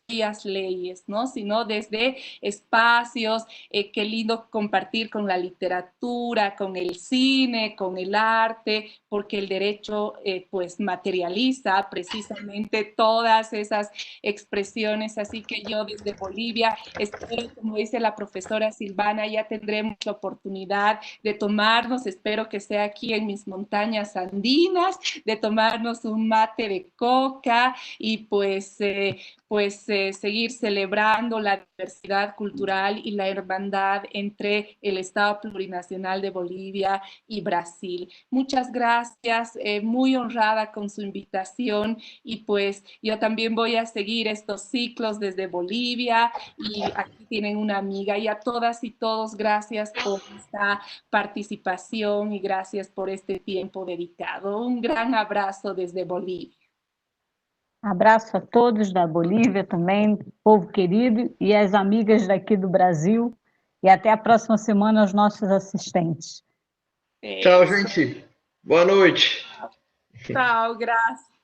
D: leyes, ¿no? Sino desde espacios, qué lindo compartir con la literatura, con el cine, con el arte, porque el derecho pues materializa precisamente todas esas expresiones. Así que yo desde Bolivia espero, como dice la profesora Silvana, ya tendremos la oportunidad de tomarnos, espero que sea aquí en mis montañas andinas, de tomarnos un mate de coca y pues seguir celebrando la diversidad cultural y la hermandad entre el Estado Plurinacional de Bolivia y Brasil. Muchas gracias, muy honrada con su invitación y pues yo también voy a seguir estos ciclos desde Bolivia y aquí tienen una amiga y a todas y todos gracias por esta participación y gracias por este tiempo dedicado. Un gran abrazo desde Bolivia.
C: Abraço a todos da Bolívia também, povo querido, e as amigas daqui do Brasil. E até a próxima semana aos nossos assistentes.
A: Tchau, gente. Boa noite.
D: Tchau, graças.